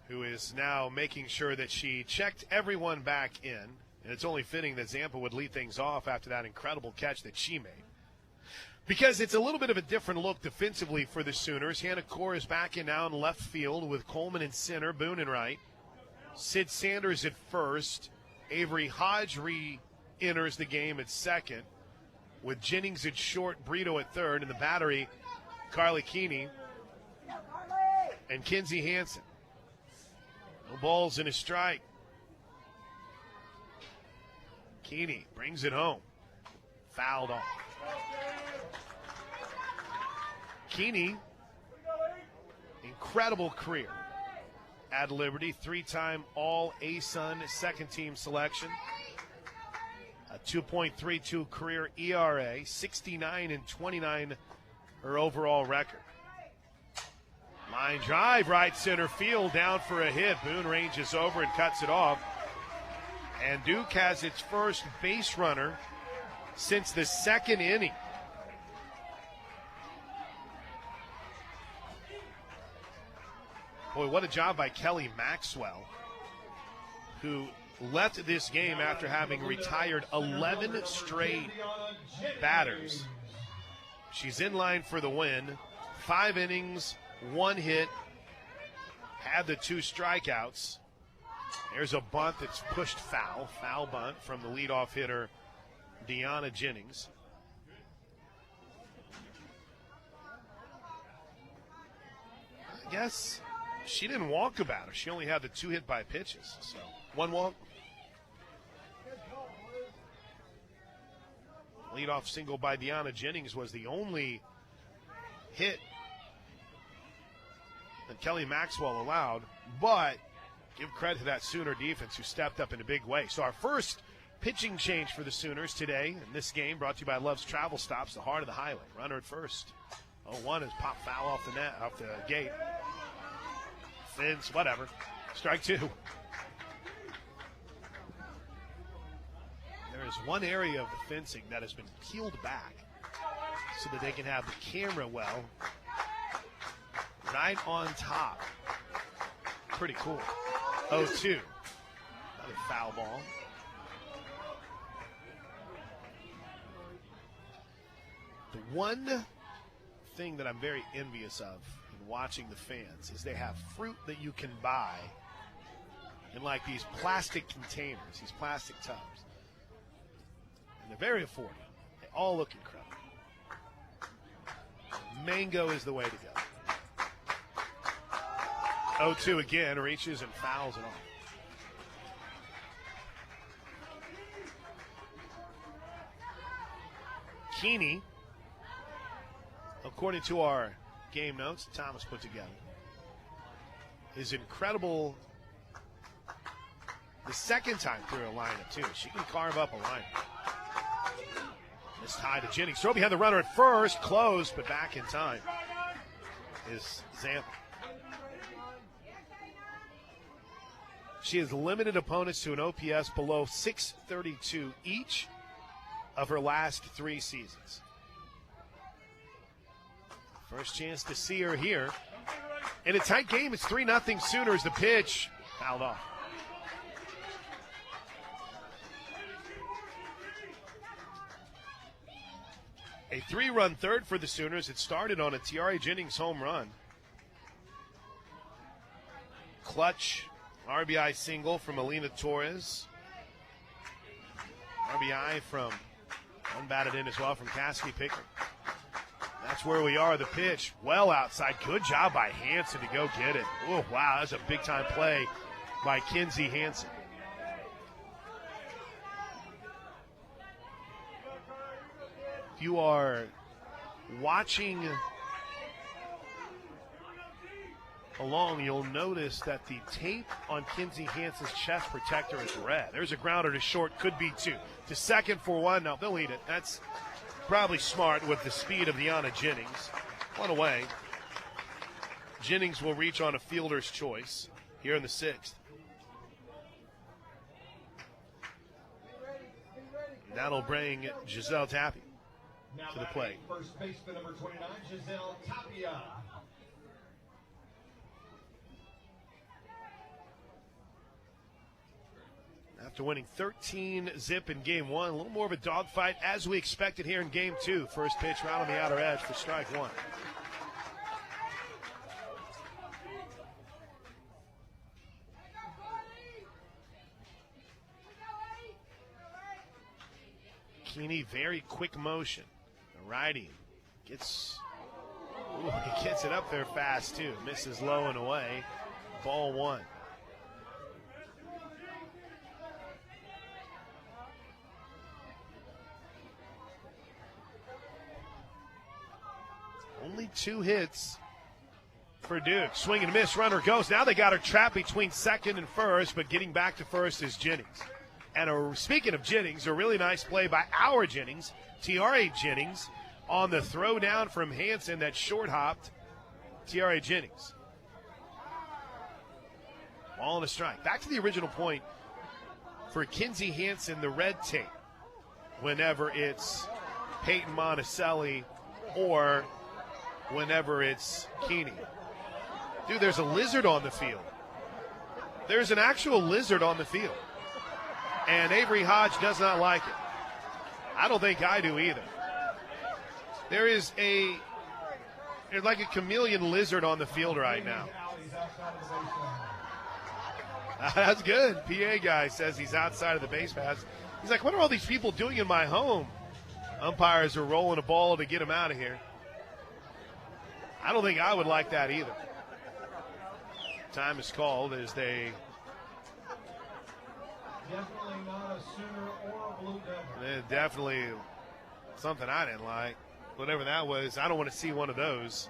who is now making sure that she checked everyone back in. And it's only fitting that Zampa would lead things off after that incredible catch that she made. Because it's a little bit of a different look defensively for the Sooners. Hannah Core is back in now in left field with Coleman in center, Boone in right. Sid Sanders at first. Avery Hodge re-enters the game at second, with Jennings at short, Brito at third, and the battery, Carly Keeney and Kinsey Hansen. No balls and a strike. Keeney brings it home. Fouled off. Keeney, incredible career at Liberty, 3-time All-ASUN second-team selection, a 2.32 career ERA, 69-29 her overall record. Line drive, right center field, down for a hit. Boone ranges over and cuts it off. And Duke has its first base runner since the second inning. Boy, what a job by Kelly Maxwell, who left this game after having retired 11 straight batters. She's in line for the win. 5 innings, 1 hit, had the 2 strikeouts. There's a bunt that's pushed foul bunt from the leadoff hitter, Deanna Jennings. I guess she didn't walk about her. She only had the 2 hit by pitches, so 1 walk. Leadoff single by Deanna Jennings was the only hit that Kelly Maxwell allowed, but give credit to that Sooner defense who stepped up in a big way. So our first pitching change for the Sooners today in this game, brought to you by Love's Travel Stops, the heart of the highway. Runner at first. 0-1 is pop foul off the net, off the gate. Fence, whatever. Strike 2. There is one area of the fencing that has been peeled back so that they can have the camera well right on top. Pretty cool. 0-2. Another foul ball. The one thing that I'm very envious of in watching the fans is they have fruit that you can buy in like these plastic containers, these plastic tubs. And they're very affordable. They all look incredible. Mango is the way to go. 0-2 again, reaches and fouls it off. Keeney, according to our game notes Thomas put together, is incredible the second time through a lineup, too. She can carve up a lineup. This tie to Jennings. Throw behind the runner at first. Close, but back in time is Zampa. She has limited opponents to an OPS below 632 each of her last 3 seasons. First chance to see her here. In a tight game, it's 3-0 Sooners. The pitch fouled off. A 3-run third for the Sooners. It started on a Tiare Jennings home run. Clutch RBI single from Alina Torres. RBI from unbatted in as well from Cassidy Pickering. That's where we are. The pitch well outside. Good job by Hansen to go get it. Oh, wow, that's a big-time play by Kinsey Hansen. If you are watching along, you'll notice that the tape on Kinsey Hansen's chest protector is red. There's a grounder to short, could be 2. To second for 1. No, they'll eat it. That's probably smart with the speed of Deanna Jennings. 1 away. Jennings will reach on a fielder's choice here in the 6th. That'll bring Giselle Tappy to the plate. First baseman number 29, Giselle Tapia. After winning 13-0 in Game 1, a little more of a dogfight as we expected here in Game 2. First pitch right on the outer edge for strike 1. Keeney, very quick motion. The righty gets it up there fast, too. Misses low and away. Ball 1. Only only 2 hits for Duke. Swing and miss, runner goes. Now they got her trapped between second and first, but getting back to first is Jennings. And speaking of Jennings, a really nice play by our Jennings, Tiare Jennings, on the throw down from Hansen that short-hopped Tiare Jennings. Ball and a strike. Back to the original point for Kinsey Hansen, the red tape, whenever it's Peyton Monticelli or whenever it's Keeney. Dude, there's a lizard on the field. There's an actual lizard on the field. And Avery Hodge does not like it. I don't think I do either. There's like a chameleon lizard on the field right now. That's good. PA guy says he's outside of the base paths. He's like, what are all these people doing in my home? Umpires are rolling a ball to get him out of here. I don't think I would like that either. Time is called as they... Definitely not a Sooner or a Blue Devil. Definitely something I didn't like. Whatever that was, I don't want to see one of those.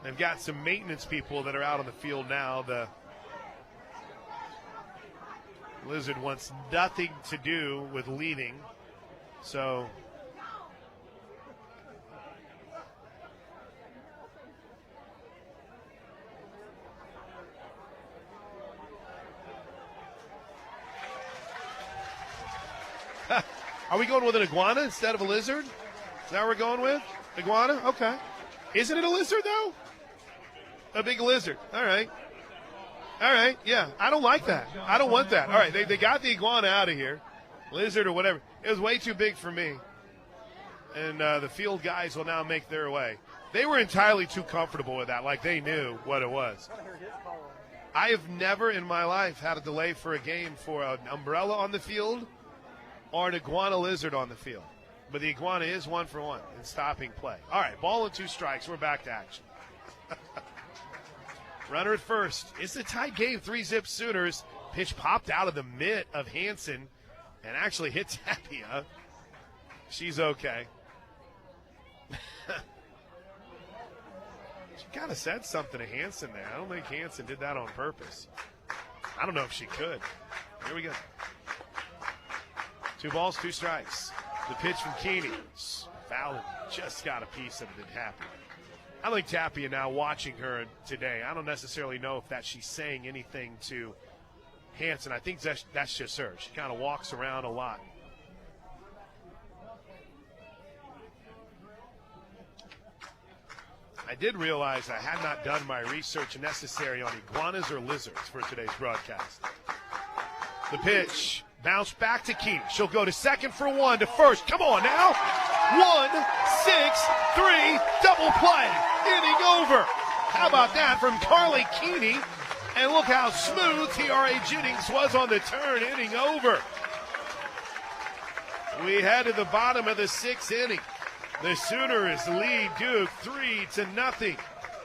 They've got some maintenance people that are out on the field now. The Lizard wants nothing to do with leaving. So are we going with an iguana instead of a lizard? Is that what we're going with? Iguana? Okay. Isn't it a lizard, though? A big lizard. All right. All right, yeah. I don't like that. I don't want that. All right, they got the iguana out of here. Lizard or whatever. It was way too big for me. And the field guys will now make their way. They were entirely too comfortable with that, like they knew what it was. I have never in my life had a delay for a game for an umbrella on the field or an iguana lizard on the field. But the iguana is 1-for-1 in stopping play. All right, ball and 2 strikes. We're back to action. Runner at first. It's a tight game. 3-zip Sooners. Pitch popped out of the mitt of Hansen and actually hit Tapia. She's okay. She kind of said something to Hansen there. I don't think Hansen did that on purpose. I don't know if she could. Here we go. 2 balls, 2 strikes. The pitch from Keeney. Foul, just got a piece of it in Tapia. I think Tapia now watching her today, I don't necessarily know if that she's saying anything to Hansen. I think that's just her. She kind of walks around a lot. I did realize I had not done my research necessary on iguanas or lizards for today's broadcast. The pitch. Bounce back to Keeney. She'll go to second for 1 to first. Come on now. 1, 6, 3, double play. Inning over. How about that from Carly Keeney? And look how smooth Tiare Jennings was on the turn. Inning over. We head to the bottom of the 6th inning. The Sooners lead Duke 3-0.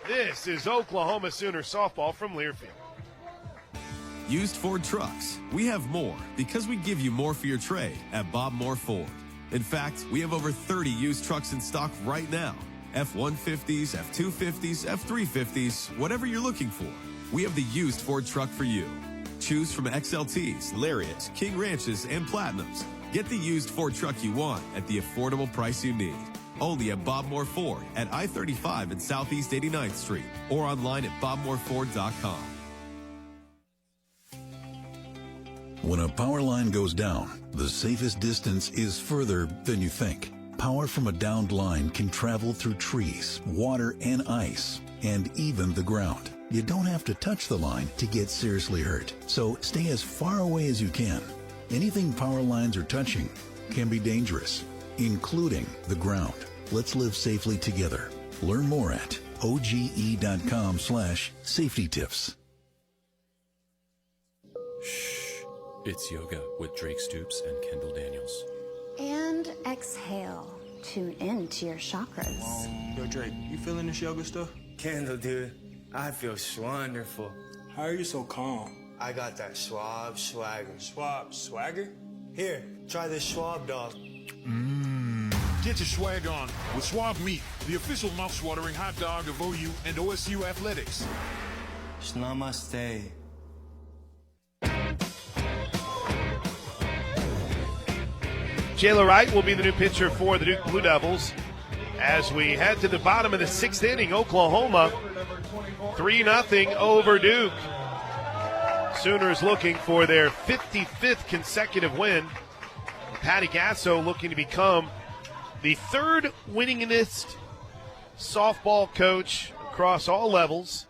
This is Oklahoma Sooner softball from Learfield. Used Ford trucks. We have more because we give you more for your trade at Bob Moore Ford. In fact, we have over 30 used trucks in stock right now. F-150s, F-250s, F-350s, whatever you're looking for. We have the used Ford truck for you. Choose from XLTs, Lariats, King Ranches, and Platinums. Get the used Ford truck you want at the affordable price you need. Only at Bob Moore Ford at I-35 and Southeast 89th Street or online at bobmoreford.com. When a power line goes down, the safest distance is further than you think. Power from a downed line can travel through trees, water and ice, and even the ground. You don't have to touch the line to get seriously hurt, so stay as far away as you can. Anything power lines are touching can be dangerous, including the ground. Let's live safely together. Learn more at oge.com/safety tips. It's yoga with Drake Stoops and Kendall Daniels. And exhale. Tune in to your chakras. Yo, Drake, you feeling this yoga stuff? Kendall, dude, I feel wonderful. How are you so calm? I got that Schwab swagger. Schwab swagger? Here, try this Schwab dog. Get your swag on with Swab Meat, the official mouth-watering hot dog of OU and OSU athletics. Namaste. Jayla Wright will be the new pitcher for the Duke Blue Devils. As we head to the bottom of the 6th inning, Oklahoma 3-0 over Duke. Sooners looking for their 55th consecutive win. Patty Gasso looking to become the third winningest softball coach across all levels,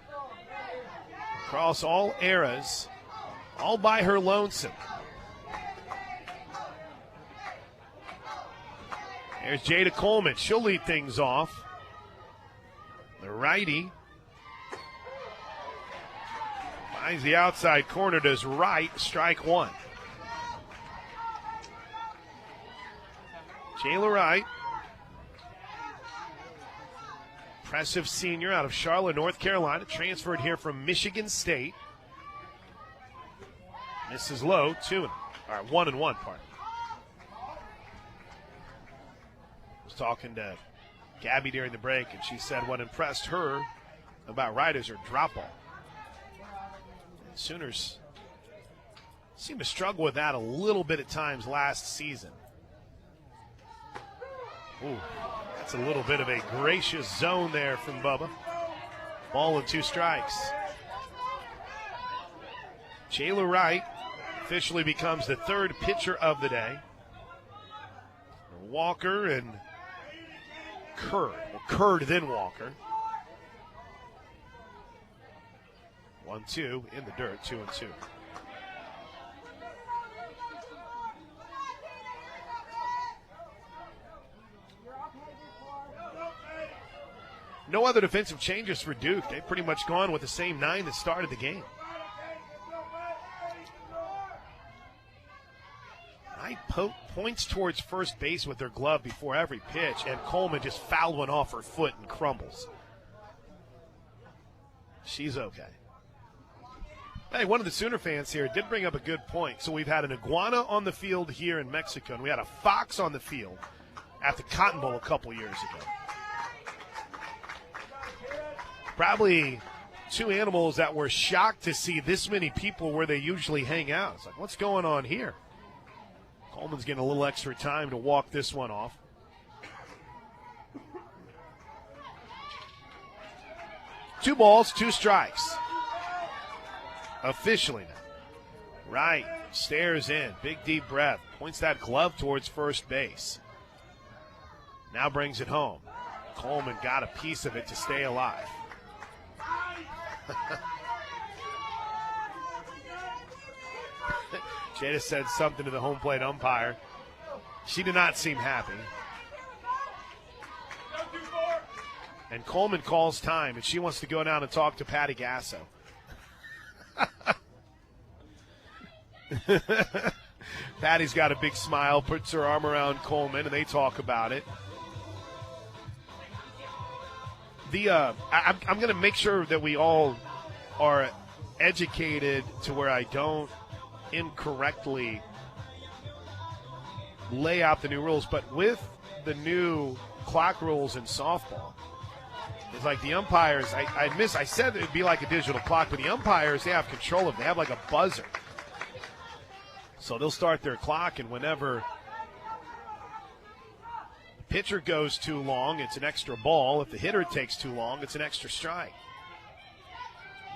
across all eras, all by her lonesome. There's Jada Coleman. She'll lead things off. The righty finds the outside corner, does right, strike one. Jayla Wright, impressive senior out of Charlotte, North Carolina, transferred here from Michigan State. Misses low, 1-1, pardon. Was talking to Gabby during the break, and she said what impressed her about Wright is her drop ball. And Sooners seem to struggle with that a little bit at times last season. Ooh, that's a little bit of a gracious zone there from Bubba. Ball and 2 strikes. Jayla Wright officially becomes the third pitcher of the day. Walker and Curd. Well, Curd then Walker. 1-2 in the dirt, 2-2. No other defensive changes for Duke. They've pretty much gone with the same 9 that started the game. Knight points towards first base with their glove before every pitch, and Coleman just fouled one off her foot and crumbles. She's okay. Hey, one of the Sooner fans here did bring up a good point. So we've had an iguana on the field here in Mexico, and we had a fox on the field at the Cotton Bowl a couple years ago. Probably 2 animals that were shocked to see this many people where they usually hang out. It's like, what's going on here? Coleman's getting a little extra time to walk this one off. Two balls, 2 strikes. Officially now. Wright stares in, big deep breath, points that glove towards first base. Now brings it home. Coleman got a piece of it to stay alive. Jada said something to the home plate umpire. She did not seem happy. And Coleman calls time, and she wants to go down and talk to Patty Gasso. Patty's got a big smile, puts her arm around Coleman, and they talk about it. I'm going to make sure that we all are educated to where I don't incorrectly lay out the new rules. But with the new clock rules in softball, it's like the umpires, I said it would be like a digital clock, but the umpires, they have control of it. They have like a buzzer. So they'll start their clock, and whenever pitcher goes too long, it's an extra ball. If the hitter takes too long, it's an extra strike.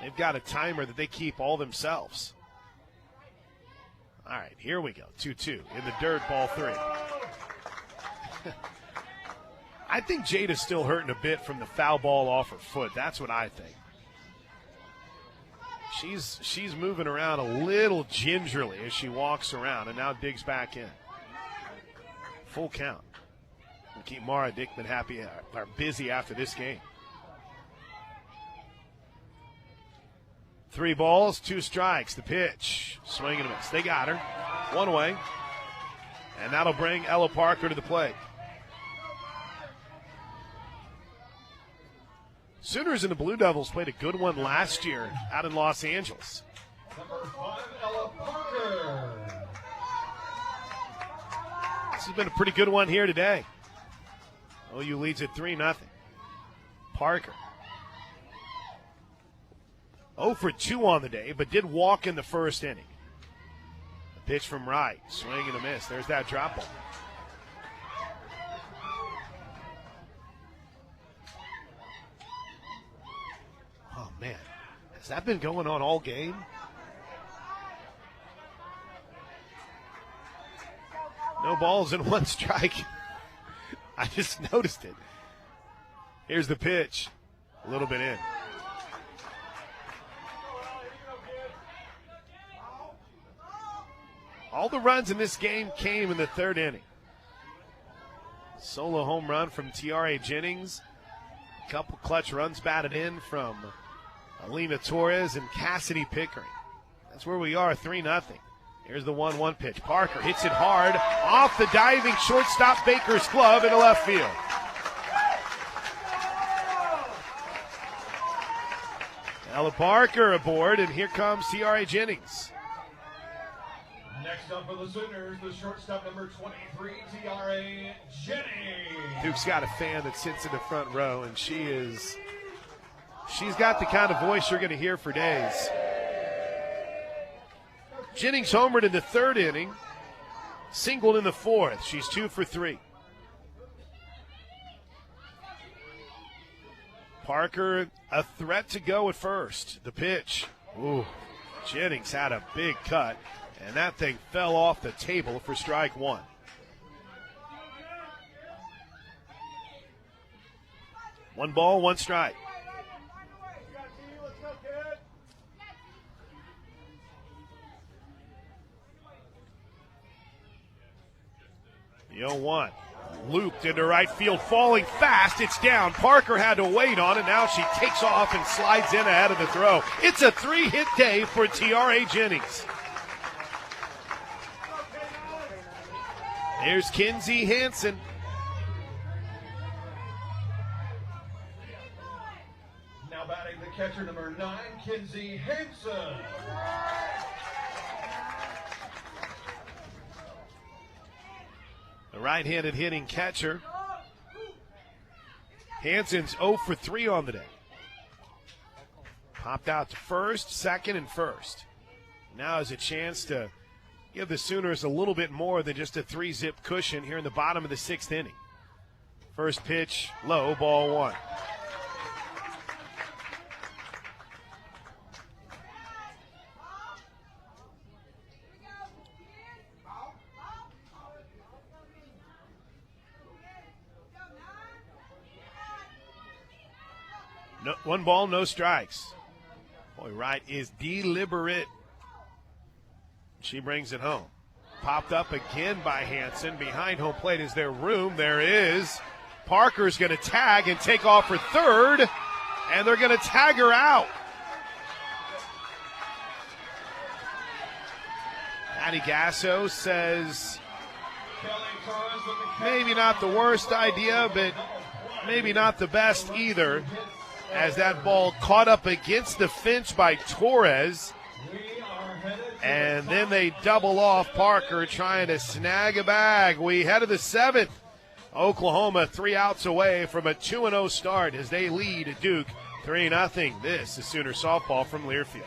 They've got a timer that they keep all themselves. All right, here we go. 2-2 in the dirt, ball 3. I think Jada's still hurting a bit from the foul ball off her foot. That's what I think. She's moving around a little gingerly as she walks around and now digs back in. Full count. We'll keep Mara Dickman happy or busy after this game. 3 balls, 2 strikes. The pitch. Swing and a miss. They got her. 1 away. And that'll bring Ella Parker to the plate. Sooners and the Blue Devils played a good one last year out in Los Angeles. Number 5, Ella Parker. This has been a pretty good one here today. OU leads at 3-0. Parker. 0 for 2 on the day, but did walk in the first inning. A pitch from Wright. Swing and a miss. There's that drop ball. Oh, man. Has that been going on all game? No balls and 1 strike. I just noticed it. Here's the pitch. A little bit in. All the runs in this game came in the 3rd inning. Solo home run from T.R.A. Jennings. A couple clutch runs batted in from Alina Torres and Cassidy Pickering. That's where we are, 3-0. Here's the 1-1 pitch. Parker hits it hard off the diving shortstop Baker's glove into left field. Ella Parker aboard, and here comes T.R.A. Jennings. Next up for the Sooners, the shortstop number 23, T.R.A. Jennings. Duke's got a fan that sits in the front row, and she's got the kind of voice you're going to hear for days. Jennings homered in the 3rd inning, singled in the 4th. She's 2 for 3. Parker, a threat to go at first. The pitch. Ooh, Jennings had a big cut, and that thing fell off the table for strike 1. One ball, 1 strike. The 0-1. Looped into right field, falling fast. It's down. Parker had to wait on it. Now she takes off and slides in ahead of the throw. It's a 3-hit day for T.R.A. Jennings. There's Kinsey Hansen. Now batting the catcher, number 9, Kinsey Hansen. The right-handed hitting catcher. Hansen's 0 for 3 on the day. Popped out to first, second, and first. Now has a chance to give the Sooners a little bit more than just a 3-zip cushion here in the bottom of the 6th inning. First pitch, low, ball 1. No, 1 ball, no strikes. Boy, Wright is deliberate. She brings it home. Popped up again by Hansen. Behind home plate is there room. There is. Parker's going to tag and take off for 3rd, and they're going to tag her out. Patty Gasso says maybe not the worst idea, but maybe not the best either, as that ball caught up against the fence by Torres. And then they double off Parker trying to snag a bag. We head to the 7th. Oklahoma 3 outs away from a 2-0 start as they lead Duke 3-0. This is Sooner softball from Learfield.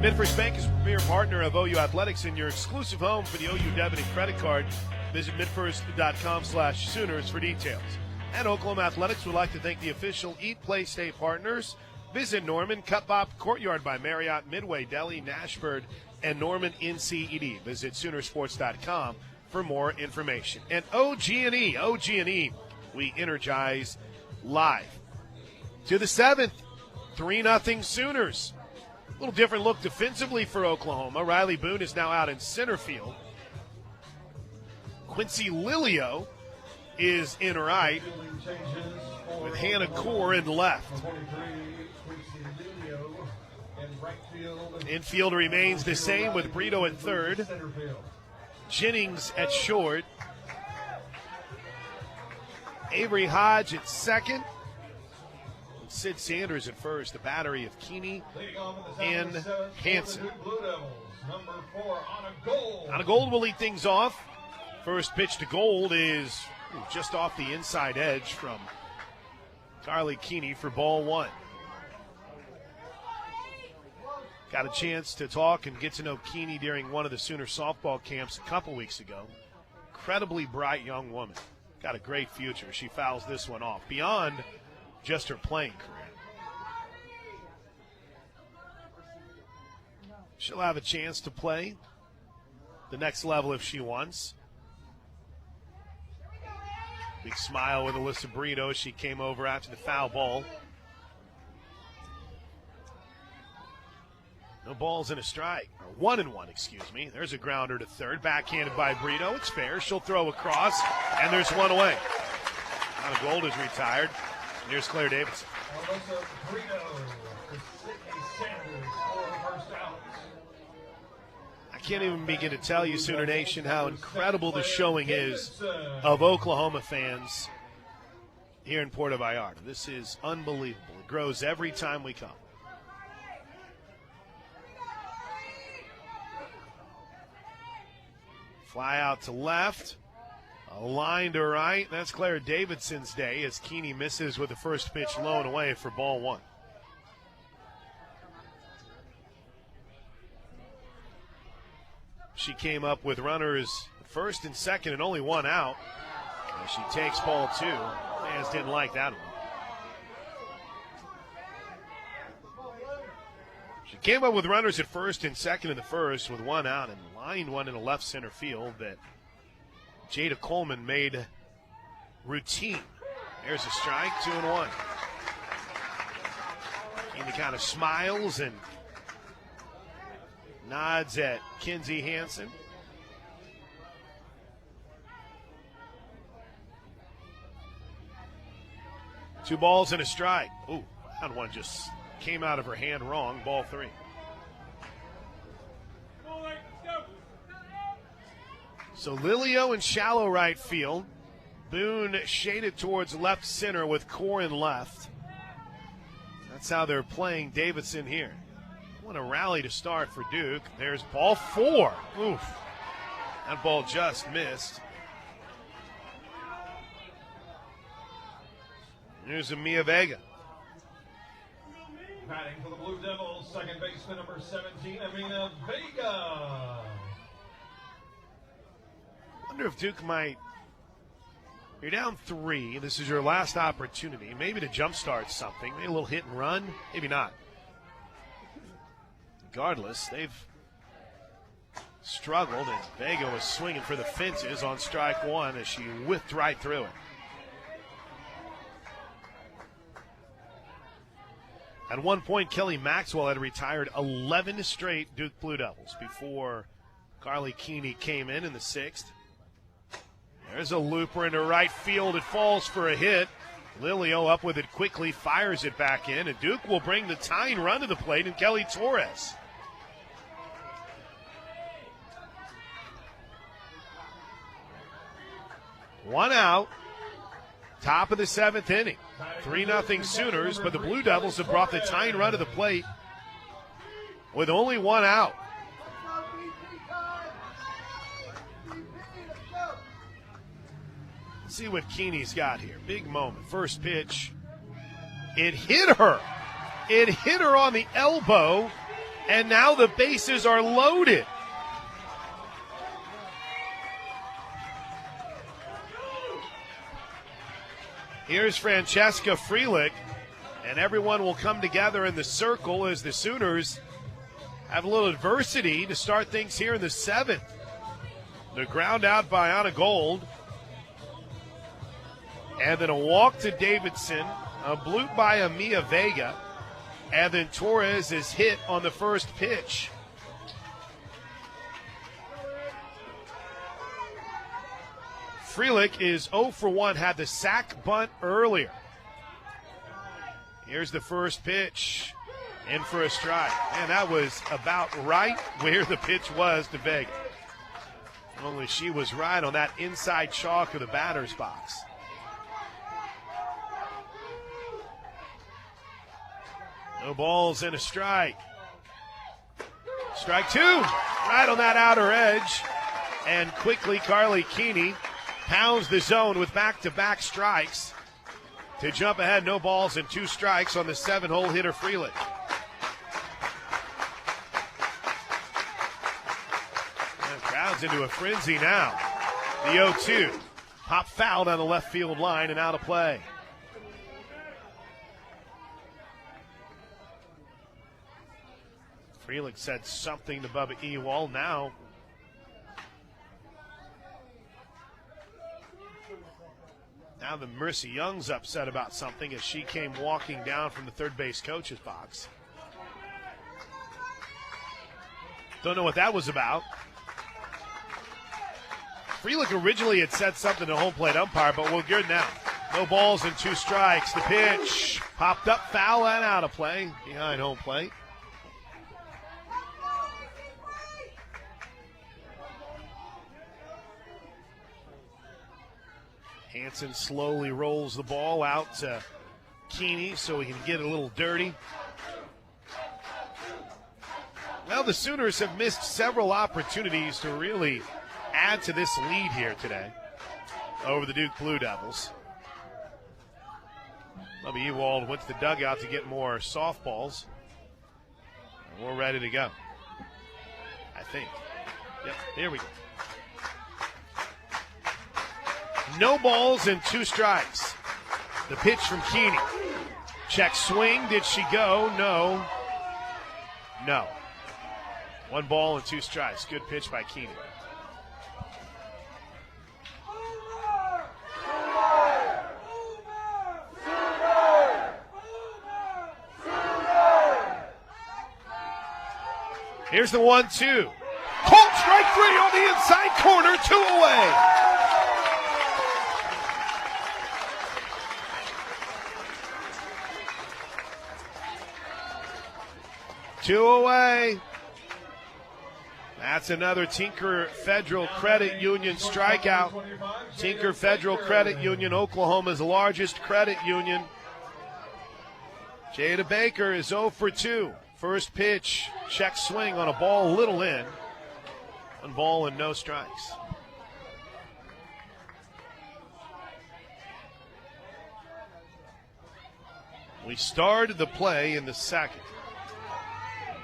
MidFirst Bank is a premier partner of OU Athletics and your exclusive home for the OU debit and credit card. Visit midfirst.com/Sooners for details. And Oklahoma Athletics would like to thank the official Eat, Play, Stay partners. Visit Norman, Cup Bop Courtyard by Marriott, Midway, Deli, Nashville, and Norman NCED. Visit Soonersports.com for more information. And OG&E, we energize live. To the 7th, 3-0 Sooners. A little different look defensively for Oklahoma. Riley Boone is now out in center field. Quincy Lilio is in right with Hannah Core in left. Infield remains the same with Brito at 3rd. Jennings at short. Avery Hodge at 2nd. Sid Sanders at first. The battery of Keeney and Hansen. Anna Gold will lead things off. First pitch to Gold is Just off the inside edge from Carly Keeney for ball one. Got a chance to talk and get to know Keeney during one of the Sooner softball camps a couple weeks ago. Incredibly bright young woman. Got a great future. She fouls this one off beyond just her playing career. She'll have a chance to play the next level if she wants. Big smile with Alyssa Brito as she came over after the foul ball. No balls and a strike. Or 1-1, excuse me. There's a grounder to third. Backhanded by Brito. It's fair. She'll throw across, and there's one away. Anna Gold is retired. Here's Claire Davidson. Alyssa Brito to Sydney Sanders for the first out. I can't even begin to tell you, Sooner Nation, how incredible the showing is of Oklahoma fans here in Puerto Vallarta. This is unbelievable. It grows every time we come. Fly out to left, a line to right. That's Claire Davidson's day as Keeney misses with the first pitch low and away for ball one. She came up with runners first and second and only one out. And she takes ball two. Fans didn't like that one. She came up with runners at first and second in the first with one out and lined one in the left center field that Jada Coleman made routine. There's a strike, 2-1. Keeney kind of smiles and nods at Kinsey Hansen. Two balls and a strike. Ooh, that one just came out of her hand wrong. Ball three. So Lilio in shallow right field. Boone shaded towards left center with Core in left. That's how they're playing Davidson here. What a rally to start for Duke. There's ball four. Oof. That ball just missed. Here's Amia Vega. Batting for the Blue Devils, second baseman number 17, Amina Vega. I wonder if Duke might. You're down 3. This is your last opportunity. Maybe to jumpstart something. Maybe a little hit and run. Maybe not. Regardless, they've struggled, and Vega was swinging for the fences on strike one as she whipped right through it. At one point, Kelly Maxwell had retired 11 straight Duke Blue Devils before Carly Keeney came in the 6th. There's a looper into right field. It falls for a hit. Lilio up with it quickly, fires it back in, and Duke will bring the tying run to the plate in Kelly Torres. One out, top of the 7th inning. 3-0 Sooners, but the Blue Devils have brought the tying run to the plate with only one out. Let's see what Keeney's got here. Big moment. First pitch. It hit her. It hit her on the elbow, and now the bases are loaded. Here's Francesca Freelick, and everyone will come together in the circle as the Sooners have a little adversity to start things here in the 7th. The ground out by Anna Gold. And then a walk to Davidson, a bloop by Amia Vega, and then Torres is hit on the first pitch. Freelick is 0 for 1, had the sac bunt earlier. Here's the first pitch, in for a strike. And that was about right where the pitch was to Vega. Only she was right on that inside chalk of the batter's box. No balls and a strike. Strike two, right on that outer edge. And quickly, Carly Keeney pounds the zone with back-to-back strikes to jump ahead, no balls and 2 strikes on the 7-hole hitter Freeland. And the crowd's into a frenzy now. The 0-2. Pop foul down the left field line and out of play. Freeland said something to Bubba Ewald. Now the Marissa Young's upset about something as she came walking down from the third base coach's box. Don't know what that was about. Freeland originally had said something to home plate umpire, but we're good now. No balls and 2 strikes. The pitch popped up, foul and out of play behind home plate. Hansen slowly rolls the ball out to Keeney so he can get a little dirty. Well, the Sooners have missed several opportunities to really add to this lead here today over the Duke Blue Devils. Bubba Ewald went to the dugout to get more softballs. And we're ready to go, I think. Yep, there we go. No balls and 2 strikes. The pitch from Keeney. Check swing. Did she go? No. No. 1 ball and 2 strikes. Good pitch by Keeney. Here's the 1-2. Colt strike 3 on the inside corner. 2 away. Two away. That's another Tinker Federal Credit Union strikeout. Tinker Federal Credit Union, Oklahoma's largest credit union. Jada Baker is 0 for 2. First pitch, check swing on a ball little in. 1 ball and no strikes. We started the play in the second.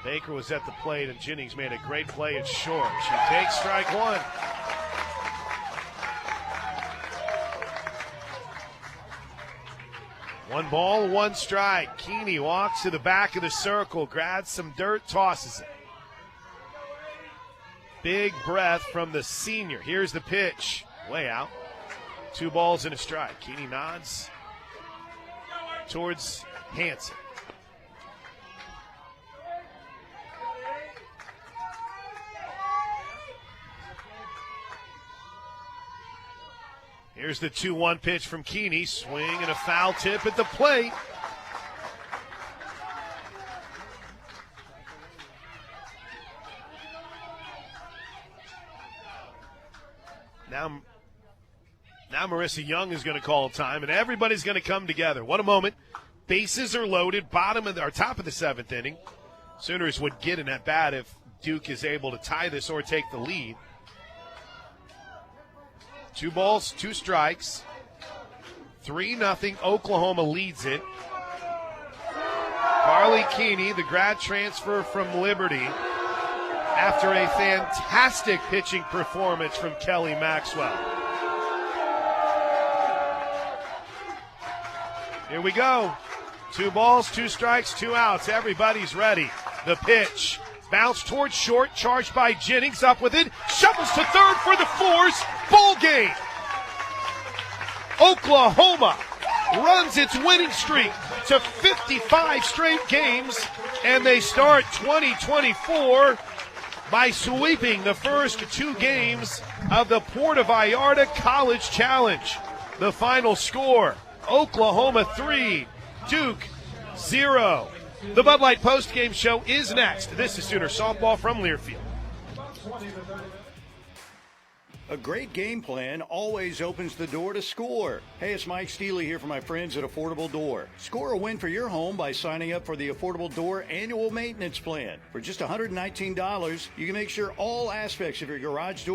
Baker was at the plate, and Jennings made a great play at short. She takes strike 1. One ball, 1 strike. Keeney walks to the back of the circle, grabs some dirt, tosses it. Big breath from the senior. Here's the pitch. Way out. 2 balls and a strike. Keeney nods towards Hansen. Here's the 2-1 pitch from Keeney. Swing and a foul tip at the plate. Now Marissa Young is going to call time, and everybody's going to come together. What a moment. Bases are loaded, top of the 7th inning. Sooners would get an at-bat if Duke is able to tie this or take the lead. 2 balls, 2 strikes. 3-0. Oklahoma leads it. Carly Keeney, the grad transfer from Liberty, after a fantastic pitching performance from Kelly Maxwell. Here we go. 2 balls, 2 strikes, 2 outs. Everybody's ready. The pitch. Bounce towards short, charged by Jennings, up with it, shovels to third for the Fours. Ball game. Oklahoma runs its winning streak to 55 straight games, and they start 2024 by sweeping the first 2 games of the Puerto Vallarta College Challenge. The final score, Oklahoma 3, Duke 0. The Bud Light postgame show is next. This is Sooner Softball from Learfield. A great game plan always opens the door to score. Hey, it's Mike Steely here for my friends at Affordable Door. Score a win for your home by signing up for the Affordable Door annual maintenance plan. For just $119, you can make sure all aspects of your garage door